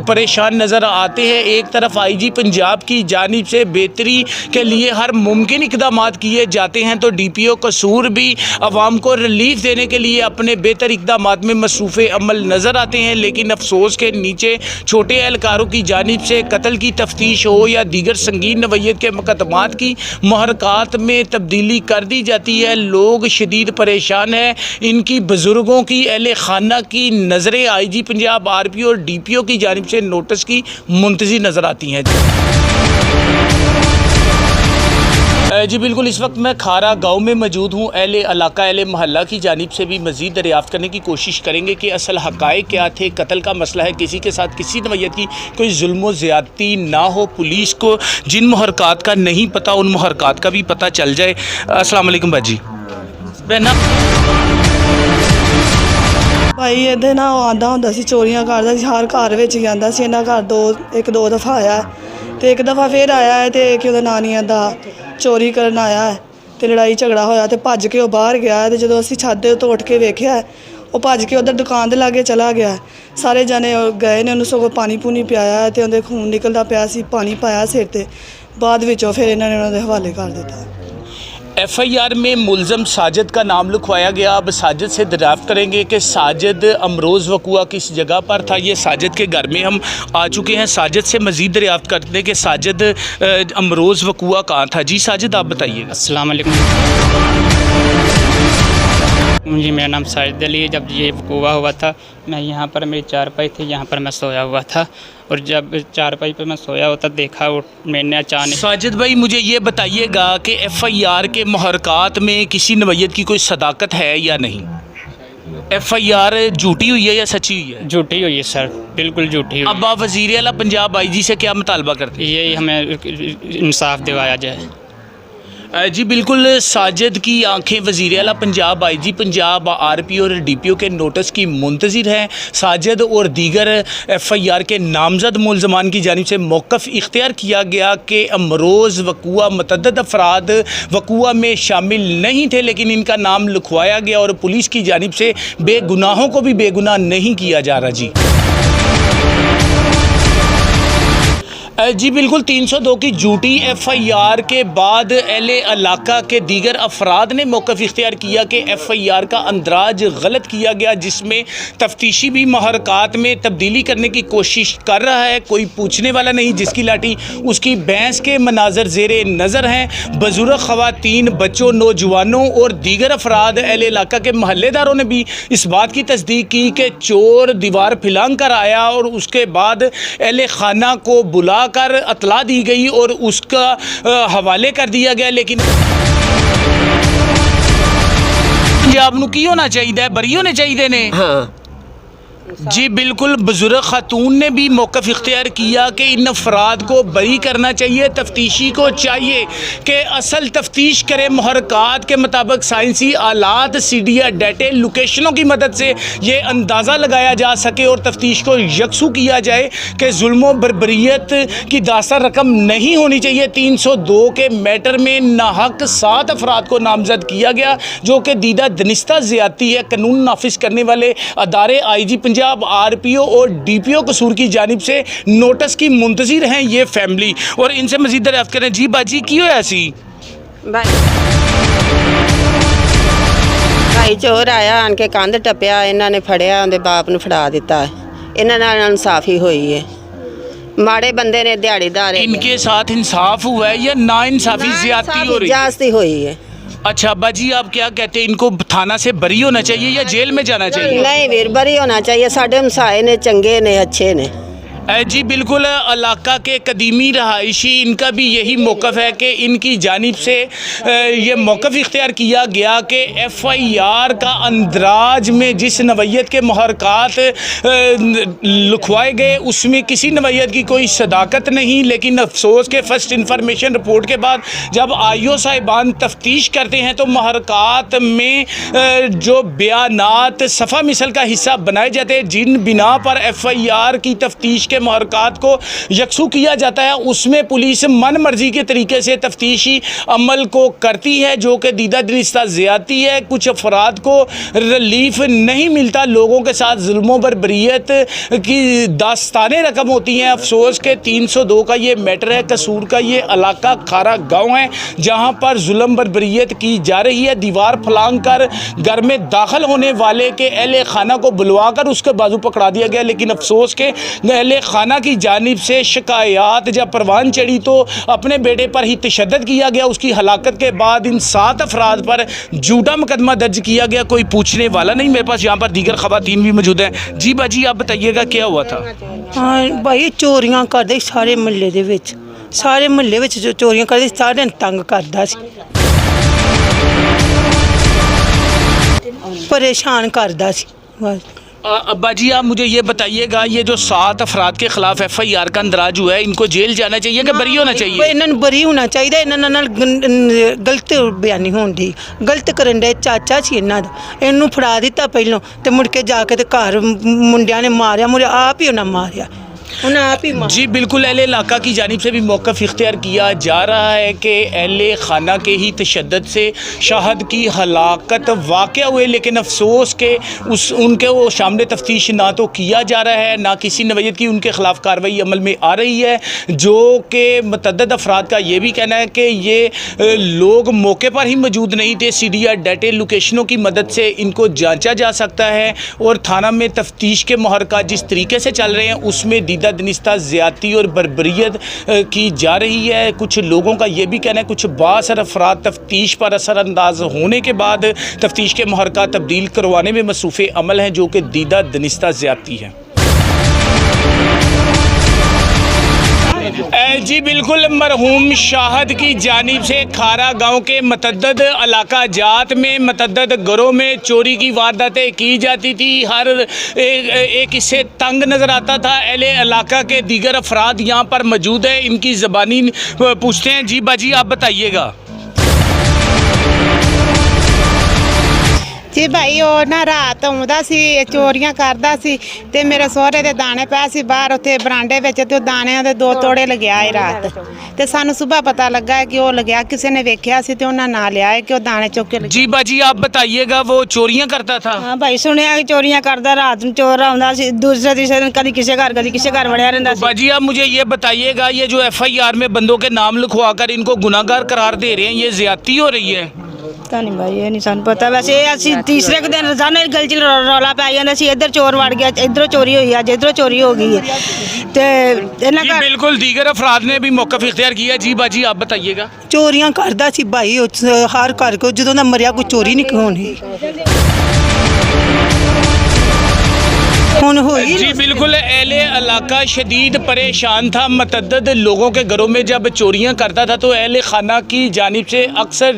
A: परेशान नज़र आते हैं। एक तरफ IG पंजाब की जानिब से बेहतरी के लिए हर मुमकिन इक़दाम किए जाते हैं, तो DPO कसूर भी आवाम को रिलीफ देने के लिए अपने बेहतर इक़दाम में मसरूफ़ अमल नज़र आते हैं। लेकिन अफसोस के नीचे छोटे एहलकारों की जानिब से कत्ल की तफ्तीश हो या दीगर संगीन नवैयत के मुकदमात की महरकात में तब्दीली कर दी जाती है। लोग शदीद परेशान हैं। इनकी बुज़ुर्गों की, अहले खाना की नज़रें IG पंजाब, RPO और DPO की जानिब से नोटिस की मुंतज़िर नज़र आती हैं। जी बिल्कुल, इस वक्त मैं खारा गांव में मौजूद हूँ। अहले इलाका, अहले मोहल्ला की जानिब से भी मज़ीद दरियाफ़्त करने की कोशिश करेंगे कि असल हक़ाइक़ क्या थे। कत्ल का मसला है, किसी के साथ किसी नवैयत की कोई जुल्म ज़्यादती ना हो। पुलिस को जिन महरकात का नहीं पता उन महरकात का भी पता चल जाए। अस्सलाम वालेकुम बाजी। बहना
I: भाई ਇਹਦੇ ਨਾਲ ਆਉਂਦਾ ਹੁੰਦਾ ਸੀ, ਚੋਰੀਆਂ ਕਰਦਾ ਸੀ, ਹਰ ਘਰ ਵਿੱਚ ਜਾਂਦਾ ਸੀ। ਇਹਨਾਂ ਘਰ ਇੱਕ ਦੋ ਦਫਾ ਆਇਆ ਤੇ ਇੱਕ ਦਫਾ ਫਿਰ ਆਇਆ ਹੈ ਤੇ ਕਿ ਉਹਦਾ ਨਾਨੀਆਂ ਦਾ ਚੋਰੀ ਕਰਨ ਆਇਆ ਹੈ ਤੇ ਲੜਾਈ ਝਗੜਾ ਹੋਇਆ ਤੇ ਭੱਜ ਕੇ ਉਹ ਬਾਹਰ ਗਿਆ ਤੇ ਜਦੋਂ ਅਸੀਂ ਛੱਤ ਦੇ ਉੱਤੋਂ ਉੱਠ ਕੇ ਵੇਖਿਆ ਉਹ ਭੱਜ ਕੇ ਉਧਰ ਦੁਕਾਨ ਦੇ ਲਾਗੇ ਚਲਾ ਗਿਆ। ਸਾਰੇ ਜਣੇ ਗਏ ਨੇ, ਉਹਨੂੰ ਸਗੋਂ ਪਾਣੀ ਪੂਣੀ ਪਿਆਇਆ ਤੇ ਉਹਦੇ ਖੂਨ ਨਿਕਲਦਾ ਪਿਆ ਸੀ, ਪਾਣੀ ਪਾਇਆ ਸਿਰ ਤੇ। ਬਾਅਦ ਵਿੱਚੋਂ ਫਿਰ ਇਹਨਾਂ ਨੇ ਉਹਨਾਂ ਦੇ ਹਵਾਲੇ ਕਰ ਦਿੱਤਾ।
A: FIR में मुलज़म साजिद का नाम लिखवाया गया। अब साजिद से दरियाफ़्त करेंगे कि साजिद अमरोज़ वक़ुआ किस जगह पर था। ये साजिद के घर में हम आ चुके हैं। साजिद से मज़ीद दरियाफ़्त करते हैं कि साजिद अमरोज़ वक़ुआ कहाँ था। जी साजिद, आप बताइएगा।
C: अस्सलाम वालेकुम जी, मेरा नाम साजिद अली है। जब ये वक़ुआ हुआ था, मैं यहाँ पर, मेरी चारपाई थी, यहाँ पर मैं सोया हुआ था और जब चारपाई पर मैं सोया हुआ था देखा मैंने अचानक।
A: साजिद भाई, मुझे ये बताइएगा कि FIR के महरकात में किसी नवैयत की कोई सदाकत है या नहीं? FIR झूठी हुई है या सच्ची हुई है?
C: झूठी हुई है सर, बिल्कुल झूठी हुई।
A: अब आप वज़ीर आला पंजाब IG से क्या मुतालबा करते हैं?
C: यही हमें इंसाफ दिवाया जाए।
A: जी बिल्कुल, साजिद की आंखें वज़ीर आला पंजाब, IG पंजाब, RPO और DPO के नोटिस की मुंतज़िर हैं। साजिद और दीगर FIR के नामज़द मुलज़मान की जानिब से मौक़िफ़ इख्तियार किया गया कि अमरोज़ वक़ुआ मतअद्दद अफराद वक़ुआ में शामिल नहीं थे, लेकिन इनका नाम लिखवाया गया और पुलिस की जानिब से बेगुनाहों को भी बेगुनाह नहीं किया जा रहा। जी बिल्कुल, 302 की झूठी FIR के बाद अहले इलाका के दीगर अफराद ने मौक़िफ़ इख्तियार किया कि FIR का अंदराज गलत किया गया, जिसमें तफ्तीशी भी महरकात में तब्दीली करने की कोशिश कर रहा है। कोई पूछने वाला नहीं, जिसकी लाठी उसकी भैंस के मनाजर ज़ेरे नज़र हैं। बुज़ुर्ग, ख़वातीन, बच्चों, नौजवानों और दीगर अफराद अहले इलाका के महल्लेदारों ने भी इस बात की तस्दीक की कि चोर दीवार फिलांग कर आया और उसके बाद अहले खाना को बुला कर अतला दी गई और उसका हवाले कर दिया गया। लेकिन पंजाब नूं की होना चाहिए, बरी होने चाहिए ने। हाँ जी बिल्कुल, बुज़ुर्ग खातून ने भी मौक़िफ़ इख्तियार किया कि इन अफराद को बरी करना चाहिए। तफ्तीशी को चाहिए कि असल तफ्तीश करे, महरकात के मुताबिक साइंसी आलात, CDR डाटे, लोकेशनों की मदद से ये अंदाज़ा लगाया जा सके और तफ्तीश को यकसू किया जाए कि जुल्म बर्बरियत की दास्तां रकम नहीं होनी चाहिए। 302 के मैटर में नाहक 7 अफराद को नामज़द किया गया, जो कि दीदा दनिस्ता ज़्यादती है। कानून नाफिज करने वाले अदारे IG पंजाब, RPO और DPO कसूर की जानिब से नोटिस की मुंतज़िर हैं ये फैमिली, और इनसे मज़ीद दरियाफ़्त करें। जी बाजी, की होया सी?
J: भाई चोर आया, आन के कंध टप्पिया, इन्होंने फड़िया, उनके बाप नूं फड़ा दिता। इन्हां नाल इंसाफी हुई है। माड़े बंदे ने, दिहाड़ीदार,
A: इनके साथ इंसाफ हुआ है या ना इंसाफी ज़्यादती हो रही है?
J: जास्ती हुई है।
A: अच्छा अब्बा जी, आप क्या कहते हैं, इनको थाना से बरी होना चाहिए या जेल में जाना चाहिए?
J: नहीं वीर, बरी होना चाहिए। साडे हमसाए ने चंगे ने, अच्छे ने।
A: जी बिल्कुल, इलाका के कदीमी रहायशी, इनका भी यही मौक़िफ़ है कि इनकी जानिब से ये मौक़िफ़ इख्तियार किया गया कि FIR का अंदराज में जिस नवैयत के महरकात लिखवाए गए उसमें किसी नवैयत की कोई सदाकत नहीं। लेकिन अफसोस के फ़र्स्ट इंफॉर्मेशन रिपोर्ट के बाद जब IO साहिबान तफ्तीश करते हैं तो महरकात में जो बयानात सफ़ा मिसल का हिस्सा बनाए जाते हैं, जिन बिना पर FIR की तफ्तीश के महरक़ात को यकसू किया जाता है, उसमें पुलिस मन मर्जी के तरीके से तफ्तीशी अमल को करती है, जो कि दीदा दिनिस्ता ज़्यादती है। कुछ अफराद को रिलीफ नहीं मिलता, लोगों के साथ जुल्म बरबरीत की दास्तानें रकम होती हैं। अफसोस के 302 का ये मैटर है। कसूर का ये इलाका खारा गाँव है, जहाँ पर जुल्म बरबरीत की जा रही है। दीवार फलांग कर घर में दाखिल होने वाले के अहले खाना को बुलवा कर उसके बाजू पकड़ा दिया गया, लेकिन अफसोस के अहले खाना की जानिब से शिकायत जब परवान चढ़ी तो अपने बेटे पर ही तशद्दुद किया गया। उसकी हलाकत के बाद इन 7 अफराद पर झूठा मुकदमा दर्ज किया गया। कोई पूछने वाला नहीं। मेरे पास यहाँ पर दीगर खवातीन भी मौजूद हैं। जी बाजी, आप बताइएगा क्या हुआ था?
K: हाँ भाई, चोरियां करदे सारे महल्ले दे विच, सारे महल्ले विच जो चोरियां करदे, सारे तंग करदा सी, परेशान करदा सी बस।
A: अब्बा जी, आप मुझे ये बताइएगा, ये जो 7 अफराद के खिलाफ FIR का अंदराज हुआ है, इनको जेल जाना चाहिए कि बरी होना चाहिए?
K: इन्होंने बरी होना चाहिए। इन्होंने गलत बयानी होनी, गलत करन दे चाचा सी इन्हों का, इनू फड़ा दिता पहलों तो मुड़ के जाके ते घर मुंडिया ने मारिया, मुझे आप ही उन्हें मारिया, उन्हें आप ही
A: जी बिल्कुल। अहले इलाका की जानिब से भी मौक़िफ़ इख्तियार किया जा रहा है कि अहले खाना के ही तशद्दुद से शाहद की हलाकत वाक़या हुए, लेकिन अफसोस के उनके वो शामिल तफ्तीश ना तो किया जा रहा है, ना किसी नवैयत की उनके ख़िलाफ़ कार्रवाई अमल में आ रही है। जो कि मुतअद्दिद अफराद का ये भी कहना है कि ये लोग मौके पर ही मौजूद नहीं थे। CDR डाटे लोकेशनों की मदद से इनको जाँचा जा सकता है, और थाना में तफ्तीश के महरक़ात जिस तरीके से चल रहे हैं उसमें दीदा दिनिस्ता ज़्यादती और बरबरीत की जा रही है। कुछ लोगों का ये भी कहना है, कुछ बासर अफराद तफ्तीश पर असरअंदाज होने के बाद तफ्तीश के महरक़ात तब्दील करवाने में मसरूफ़ अमल हैं, जो कि दीदा दिनिस्ता ज़्यादती है। जी बिल्कुल। मरहूम शाहद की जानिब से खारा गांव के मतअद्दिद इलाका जात में मतअद्दिद घरों में चोरी की वारदातें की जाती थी। हर एक इससे तंग नज़र आता था। अहले इलाका के दीगर अफराद यहाँ पर मौजूद है, इनकी ज़बानी पूछते हैं। जी बाजी, आप बताइएगा।
L: जी भाई, वो ना रात आउंदा सी, चोरियां करदा सी ते मेरे सोहरे दे दाने पए सी बाहर उत्थे बरांडे विच, ते दाणियां दे 2 तोड़े लग्या है रात, ते सानू सुबह पता लगा है कि वो लग्या, किसी ने वेख्या सी ते उन्हां ना लिया है कि वो दाने चुक के।
A: जी बाजी, आप बताइएगा, वो चोरियां करता था?
K: हाँ भाई, सुनिया कि चोरियां करदा, रात में चोर आउंदा सी, दूसरे तीसरे दिन कभी किसी घर वड़िया रहिंदा सी।
A: बाजी, आप मुझे ये बताइएगा, ये जो FIR में बंदों के नाम लिखवा कर इनको गुनाहगार करार दे रहे हैं, ये ज़्यादती हो रही है?
K: पता नहीं भाई, ये नहीं सन पता। वैसे असि तीसरे दिन रोजाना गल च रौला पै जांदा सी, इधर चोर वड़ गया, इधरों चोरी हुई, अज इधरों चोरी हो गई है।
A: जी बिल्कुल। दीगर अफराद ने भी मौक़िफ़ इख्तियार किया। जी बाजी, आप बताइएगा।
K: चोरियां करदा सी भाई, हर घर को जो ना मरिया कोई चोरी नहीं होनी हुई।
A: जी बिल्कुल। अहले इलाका शदीद परेशान था। मतअद्दिद लोगों के घरों में जब चोरियां करता था तो अहले खाना की जानिब से अक्सर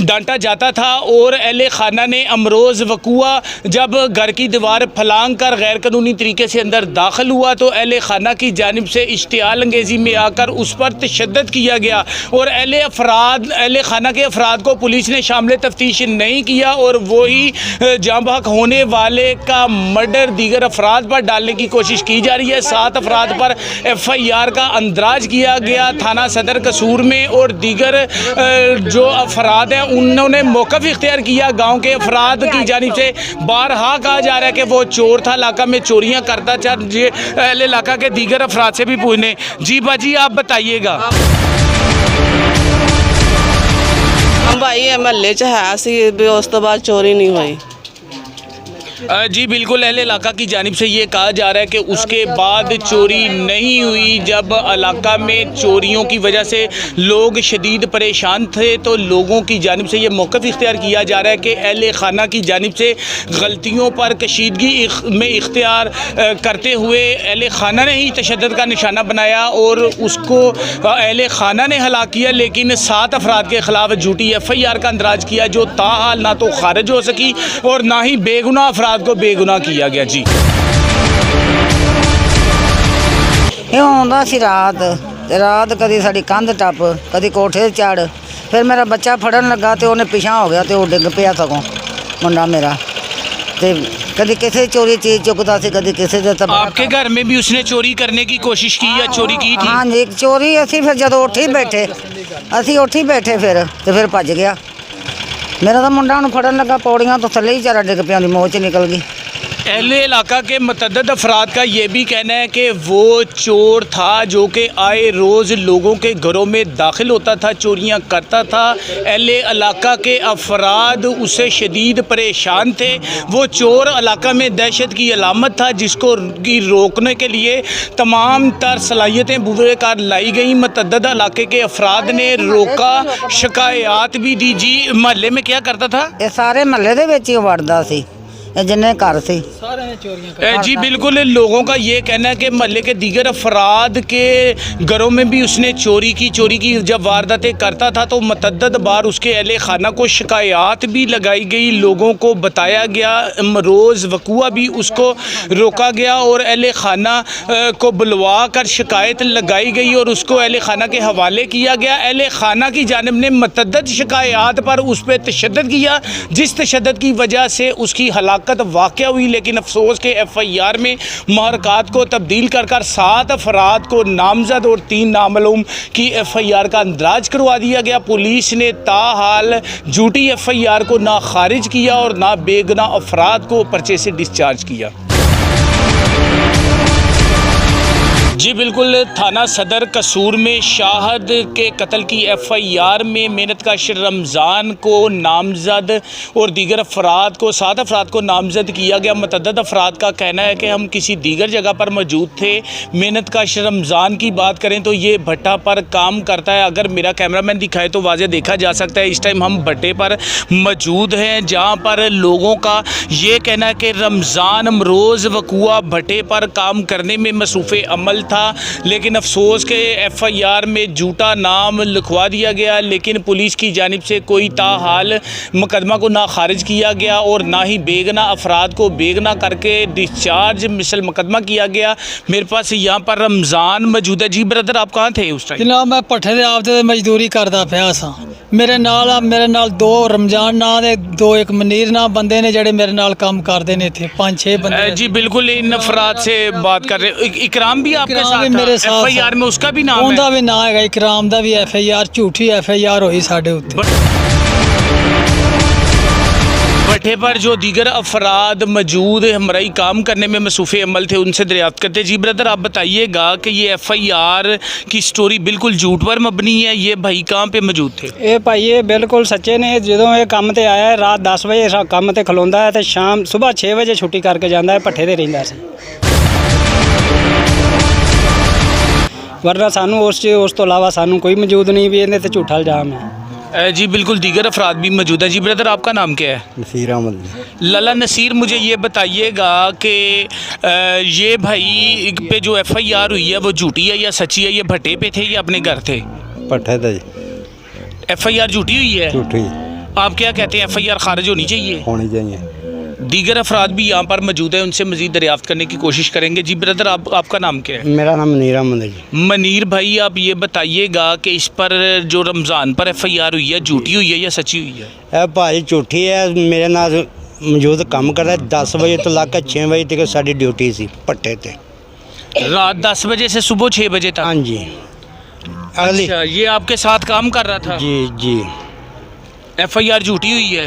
A: डांटा जाता था, और अहले खाना ने अमरोज़ वक़ुआ जब घर की दीवार फलांग कर गैर कानूनी तरीके से अंदर दाखिल हुआ तो अहले खाना की जानिब से इश्तियाल अंगेज़ी में आकर उस पर तशद्दुद किया गया, और अहले खाना के अफराद को पुलिस ने शामिल तफ्तीश नहीं किया, और वही जाँ बहक होने वाले का मर्डर दीगर अफराद पर डालने की कोशिश की जा रही है। 7 अफराद पर FIR का अंदराज किया गया थाना सदर कसूर में, और दीगर जो अफराद हैं उन्होंने मौक़िफ़ इख्तियार किया। गांव के अफराद की जानिब से बारहा कहा जा रहा है कि वो चोर था, इलाका में चोरियां करता था। ये अहले इलाका के दीगर अफराद से भी पूछने। जी बाजी, आप बताइएगा।
M: भाई महल्ले च है सी, उस तो बाद चोरी नहीं हुई।
A: जी बिल्कुल। अहले इलाका की जानिब से ये कहा जा रहा है कि उसके बाद चोरी नहीं हुई। जब इलाका में चोरियों की वजह से लोग शदीद परेशान थे तो लोगों की जानिब से ये मौक़िफ़ इख्तियार किया जा रहा है कि अहले खाना की जानिब से गलतियों पर कशीदगी में इख्तियार करते हुए अहले खाना ने ही तशद्दुद का निशाना बनाया और उसको अहले खाना ने हलाक किया। लेकिन 7 अफराद के ख़िलाफ़ झूठी FIR का अंदराज किया जो ताहाल ना तो खारिज हो सकी और ना ही बेगुनाह अफराद को बेगुनाह किया गया। जी
N: आउंदा सी रात कदी साडी कंध टप, कदी कोठे चढ़, फिर मेरा बच्चा फड़न लगा तो उन्हें पिछा हो गया तो डिग पिया, सगों मुंडा मेरा ਤੇ ਕਦੀ ਕਿਸੇ ਚੋਰੀ ਚੀਜ਼ ਚੁੱਕਦਾ ਸੀ, ਕਦੀ ਕਿਸੇ ਦੇ ਤਾਂ
A: आपके घर में भी उसने चोरी करने की कोशिश की या चोरी की थी?
N: हाँ जी, चोरी ਅਸੀਂ ਫਿਰ ਜਦੋਂ ਉੱਠੀ ਬੈਠੇ ਫਿਰ ਤੇ ਫਿਰ ਭੱਜ ਗਿਆ। ਮੇਰਾ ਤਾਂ ਮੁੰਡਾ ਨੂੰ ਫੜਨ ਲੱਗਾ, ਪੌੜੀਆਂ ਤੋਂ ਥੱਲੇ ਹੀ ਵਿਚਾਰਾ ਡਿੱਗ ਪਿਆ, ਉਹਦੀ ਮੋਚ ਨਿਕਲ गई।
A: अहले इलाका के मुतअद्दिद अफराद का ये भी कहना है कि वो चोर था जो कि आए रोज़ लोगों के घरों में दाखिल होता था, चोरियां करता था। अहले इलाका के अफराद उससे शदीद परेशान थे। वो चोर इलाका में दहशत की अलामत था, जिसको की रोकने के लिए तमाम तर सलाहियतें बुज़ुर्ग लाई गई। मुतअद्दिद इलाके के अफराद ने रोका, शिकायत भी दी। जी महल्ले में क्या करता था?
N: ਇਹ ਸਾਰੇ ਮਹੱਲੇ ਦੇ ਵਿੱਚ ਹੀ ਵੜਦਾ ਸੀ, ਇਹ ਜਿੰਨੇ ਘਰ ਸੀ
A: जी बिल्कुल, लोगों का ये कहना है कि महल्ले के दीगर अफराद के घरों में भी उसने चोरी की। जब वारदातें करता था तो मुतअद्दिद बार उसके अहले खाना को शिकायत भी लगाई गई, लोगों को बताया गया, रोज़ वकूआ भी उसको रोका गया और अहले खाना को बुलवा कर शिकायत लगाई गई और उसको अहले खाना के हवाले किया गया। अहले खाना की जानिब ने मुतअद्दिद शिकायत पर उस पर तशद्दुद किया, जिस तशद्दुद की वजह से उसकी हलाकत वाक़या हुई। लेकिन अफसोस के FIR में महरक़ात को तब्दील कर 7 अफराद को नामजद और 3 नामालूम की FIR का अंदराज करवा दिया गया। पुलिस ने ताहाल झूठी FIR को ना खारिज किया और ना बेगुनाह अफराद को पर्चे से डिस्चार्ज किया। जी बिल्कुल, थाना सदर कसूर में शाहद के कत्ल की FIR में मेहनत का रमज़ान को नामजद और दीगर अफराद को 7 अफराद को नामजद किया गया। मुतअद्दिद अफराद का कहना है कि हम किसी दीगर जगह पर मौजूद थे। मेहनत का रमज़ान की बात करें तो ये भट्टा पर काम करता है। अगर मेरा कैमरामैन दिखाए तो वाज़े देखा जा सकता है। इस टाइम हम भट्टे पर मौजूद हैं, जहाँ पर लोगों का ये कहना है कि रमज़ान रोज़ वकूआ भट्टे पर काम करने में मसरूफ़ अमल था। लेकिन अफसोस के FIR में झूठा नाम लिखवा दिया गया, लेकिन पुलिस की जानिब से कोई ताहाल मुकदमा को ना खारिज किया गया और ना ही बेगुनाह अफराद को बेगुनाह करके डिस्चार्ज मिसल मुकदमा किया गया। मेरे पास यहाँ पर रमज़ान मौजूद है। जी ब्रदर, आप कहाँ थे उस टाइम?
B: जनाब मैं पट्ठे दे आप मजदूरी करदा पिया सा। मेरे नाल 2 रमजान ना दे 2 एक मनीर ना बंदे ने जेड़े मेरे नाल काम करते ने थे, 5-6 बंदे।
A: जी बिल्कुल, इन अफराद से बात कर रहे। इकराम भी आपके साथ था?
B: मेरे साथ
A: FIR में उसका भी नाम है?
B: उनका भी नाम है, इकराम दा भी FIR झूठी FIR हुई साडे उत्ते। भट्टे पर जो दीगर अफराद मौजूद हमराई काम करने में मसरूफ़ अमल थे, उनसे दरियाफ्त करते। जी ब्रदर, आप बताइएगा कि ये FIR की स्टोरी बिल्कुल झूठ पर मबनी है। ये भाई कहाँ पे मौजूद थे?
C: ਇਹ ਭਾਈ ਇਹ ਬਿਲਕੁਲ ਸੱਚੇ ਨੇ। ਜਦੋਂ ਇਹ ਕੰਮ ਤੇ ਆਇਆ ਹੈ, ਰਾਤ 10 ਵਜੇ ਕੰਮ ਤੇ ਖਲੋਂਦਾ ਹੈ ਤੇ ਸ਼ਾਮ ਸਵੇਰ 6 ਵਜੇ ਛੁੱਟੀ ਕਰਕੇ ਜਾਂਦਾ ਹੈ। ਭੱਠੇ ਤੇ ਰਹਿੰਦਾ ਸੀ। ਵਰਨਾ ਸਾਨੂੰ ਉਸ ਤੋਂ ਇਲਾਵਾ ਸਾਨੂੰ ਕੋਈ ਮੌਜੂਦ ਨਹੀਂ ਵੀ ਇਹਦੇ ਤੇ ਝੂਠਾ ਇਲਜ਼ਾਮ ਹੈ।
A: जी बिल्कुल, दीगर अफराद भी मौजूद है। जी ब्रदर, आपका नाम क्या है?
O: नसीर अहमद।
A: लाला नसीर, मुझे ये बताइएगा कि ये भाई पे जो FIR हुई है वो झूठी है या सच्ची है? ये भट्टे पे थे या अपने घर थे?
O: पट्टे थे।
A: FIR झूठी हुई है?
O: झूठी।
A: आप क्या कहते हैं, FIR खारिज होनी चाहिए?
O: होनी चाहिए।
A: दीगर अफराद भी यहाँ पर मौजूद है, उनसे मज़ीद दरियाफ्त करने की कोशिश करेंगे। जी ब्रदर, आपका नाम क्या है?
O: मेरा नाम मनीर अहमद है जी।
A: मनीर भाई, आप ये बताइएगा कि इस पर जो रमज़ान पर FIR हुई है झूठी हुई है या सच्ची हुई है?
O: ਇਹ ਭਾਈ ਝੂਠੀ ਹੈ। ਮੇਰੇ ਨਾਲ ਮੌਜੂਦ ਕੰਮ ਕਰਦਾ 10 ਵਜੇ ਤੋਂ ਲਾ ਕੇ 6 ਵਜੇ ਤੱਕ ਸਾਡੀ ਡਿਊਟੀ ਸੀ ਭੱਠੇ ਤੇ।
A: रात 10 बजे से सुबह 6 बजे तक?
O: हाँ जी। अगली
A: अच्छा, ये आपके साथ काम कर रहा था?
O: जी जी।
A: FIR झूठी हुई है?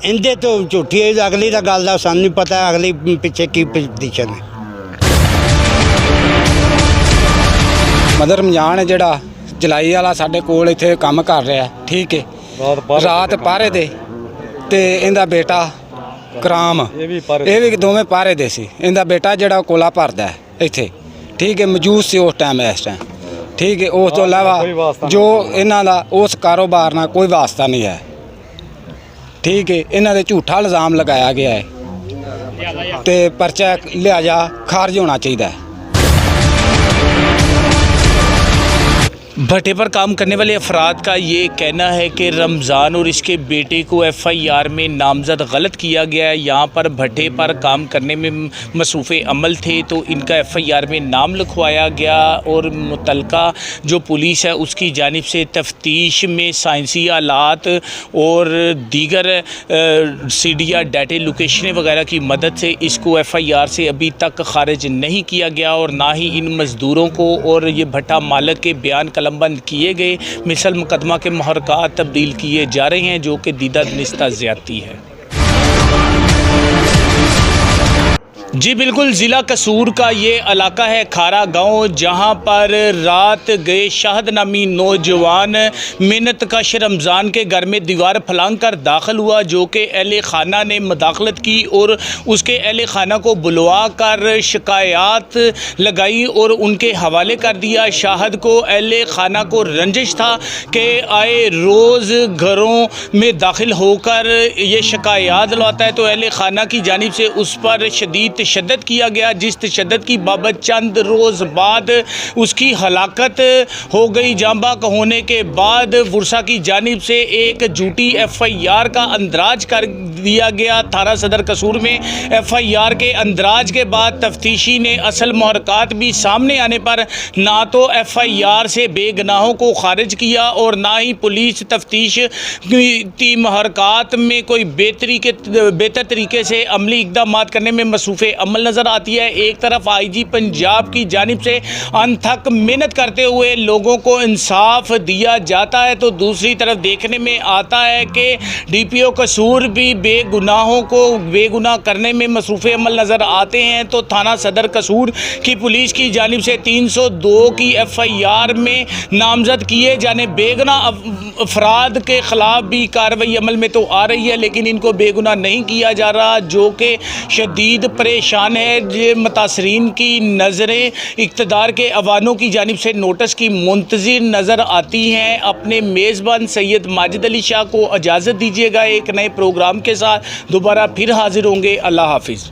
O: ਇਹਦੇ ਤੋਂ ਝੂਠੀ ਹੈ। ਅਗਲੀ ਦਾ ਗੱਲ ਦਾ ਸਾਨੂੰ ਨਹੀਂ ਪਤਾ ਅਗਲੀ ਪਿੱਛੇ ਕੀ ਪੋਜੀਸ਼ਨ ਹੈ।
D: ਮਦਰ ਰਮਜ਼ਾਨ ਹੈ ਜਿਹੜਾ ਜਲਾਈ ਵਾਲਾ ਸਾਡੇ ਕੋਲ ਇੱਥੇ ਕੰਮ ਕਰ ਰਿਹਾ, ਠੀਕ ਹੈ। ਰਾਤ ਪਾਰੇ ਦੇ ਤੇ ਇਹਦਾ ਬੇਟਾ ਕਰਾਮ, ਇਹ ਵੀ ਦੋਵੇਂ ਪਾਰੇ ਦੇ ਸੀ। ਇਹਦਾ ਬੇਟਾ ਜਿਹੜਾ ਕੋਲਾ ਭਰਦਾ ਇੱਥੇ, ਠੀਕ ਹੈ, ਮੌਜੂਦ ਸੀ ਉਸ ਟਾਈਮ, ਇਸ ਟਾਈਮ, ਠੀਕ ਹੈ। ਉਸ ਤੋਂ ਇਲਾਵਾ ਜੋ ਇਹਨਾਂ ਦਾ ਉਸ ਕਾਰੋਬਾਰ ਨਾਲ ਕੋਈ ਵਾਸਤਾ ਨਹੀਂ ਹੈ, ਠੀਕ ਹੈ। ਇਹਨਾਂ ਦੇ ਝੂਠਾ ਇਲਜ਼ਾਮ ਲਗਾਇਆ ਗਿਆ ਹੈ ਤੇ ਪਰਚਾ ਲਿਹਾਜ਼ਾ ਖਾਰਜ ਹੋਣਾ ਚਾਹੀਦਾ ਹੈ।
A: भट्टे पर काम करने वाले अफराद का ये कहना है कि रमज़ान और इसके बेटे को एफआईआर में नामज़द गलत किया गया है। यहाँ पर भट्टे पर काम करने में मसरूफ़ अमल थे तो इनका एफआईआर में नाम लिखवाया गया और मुतलका जो पुलिस है उसकी जानिब से तफ्तीश में साइंसी आलात और दीगर सीडिया डाटे लोकेशन वगैरह की मदद से इसको एफआईआर से अभी तक खारिज नहीं किया गया और ना ही इन मज़दूरों को और ये भट्टा मालिक के बयान कलमबंद किए गए। मिसल मुकदमा के महरक़ात तब्दील किए जा रहे हैं जो कि दीदा निस्ता ज़्यादती है। जी बिल्कुल, ज़िला कसूर का ये इलाका है खारा गांव, जहां पर रात गए शाहद नामी नौजवान मिन्नत कश रमज़ान के घर में दीवार फलांग कर दाखिल हुआ, जो कि अहले खाना ने मुदाखलत की और उसके अहले खाना को बुलवा कर शिकायत लगाई और उनके हवाले कर दिया। शाहद को अहले खाना को रंजिश था कि आए रोज़ घरों में दाखिल होकर ये शिकायत लाता है, तो अहले खाना की जानिब से उस पर शदीद तशद्दुद किया गया, जिस तशद्दुद की बाबत चंद रोज़ बाद उसकी हलाकत हो गई। जांबाक होने के बाद वर्सा की जानिब से एक झूठी एफआईआर का अंदराज कर दिया गया थाना सदर कसूर में। एफआईआर के अंदराज के बाद तफ्तीशी ने असल महरक़ात भी सामने आने पर ना तो एफआईआर से बेगनाहों को खारिज किया और ना ही पुलिस तफ्तीश की महरक़ात में कोई बेहतर तरीके से अमली इक़दाम करने में मसरूफ़ अमल नज़र आती है। एक तरफ आईजी पंजाब की जानिब से अनथक मेहनत करते हुए लोगों को इंसाफ दिया जाता है, तो दूसरी तरफ देखने में आता है कि डीपीओ कसूर भी बेगुनाहों को बेगुनाह करने में मसरूफ़ अमल नज़र आते हैं। तो थाना सदर कसूर की पुलिस की जानिब से 302 की एफआईआर में नामज़द किए जाने बेगुनाह अफराद के ख़िलाफ़ भी कार्रवाई अमल में तो आ रही है, लेकिन इनको बेगुनाह नहीं किया जा रहा, जो कि शदीद परेशान है। ये मुतासरीन की नज़रें इक़्तिदार के अवानों की जानिब से नोटिस की मुंतज़िर नज़र आती हैं। अपने मेज़बान सैयद माजिद अली शाह को इजाज़त दीजिएगा। एक नए प्रोग्राम के साथ दोबारा फिर हाजिर होंगे। अल्लाह हाफिज़।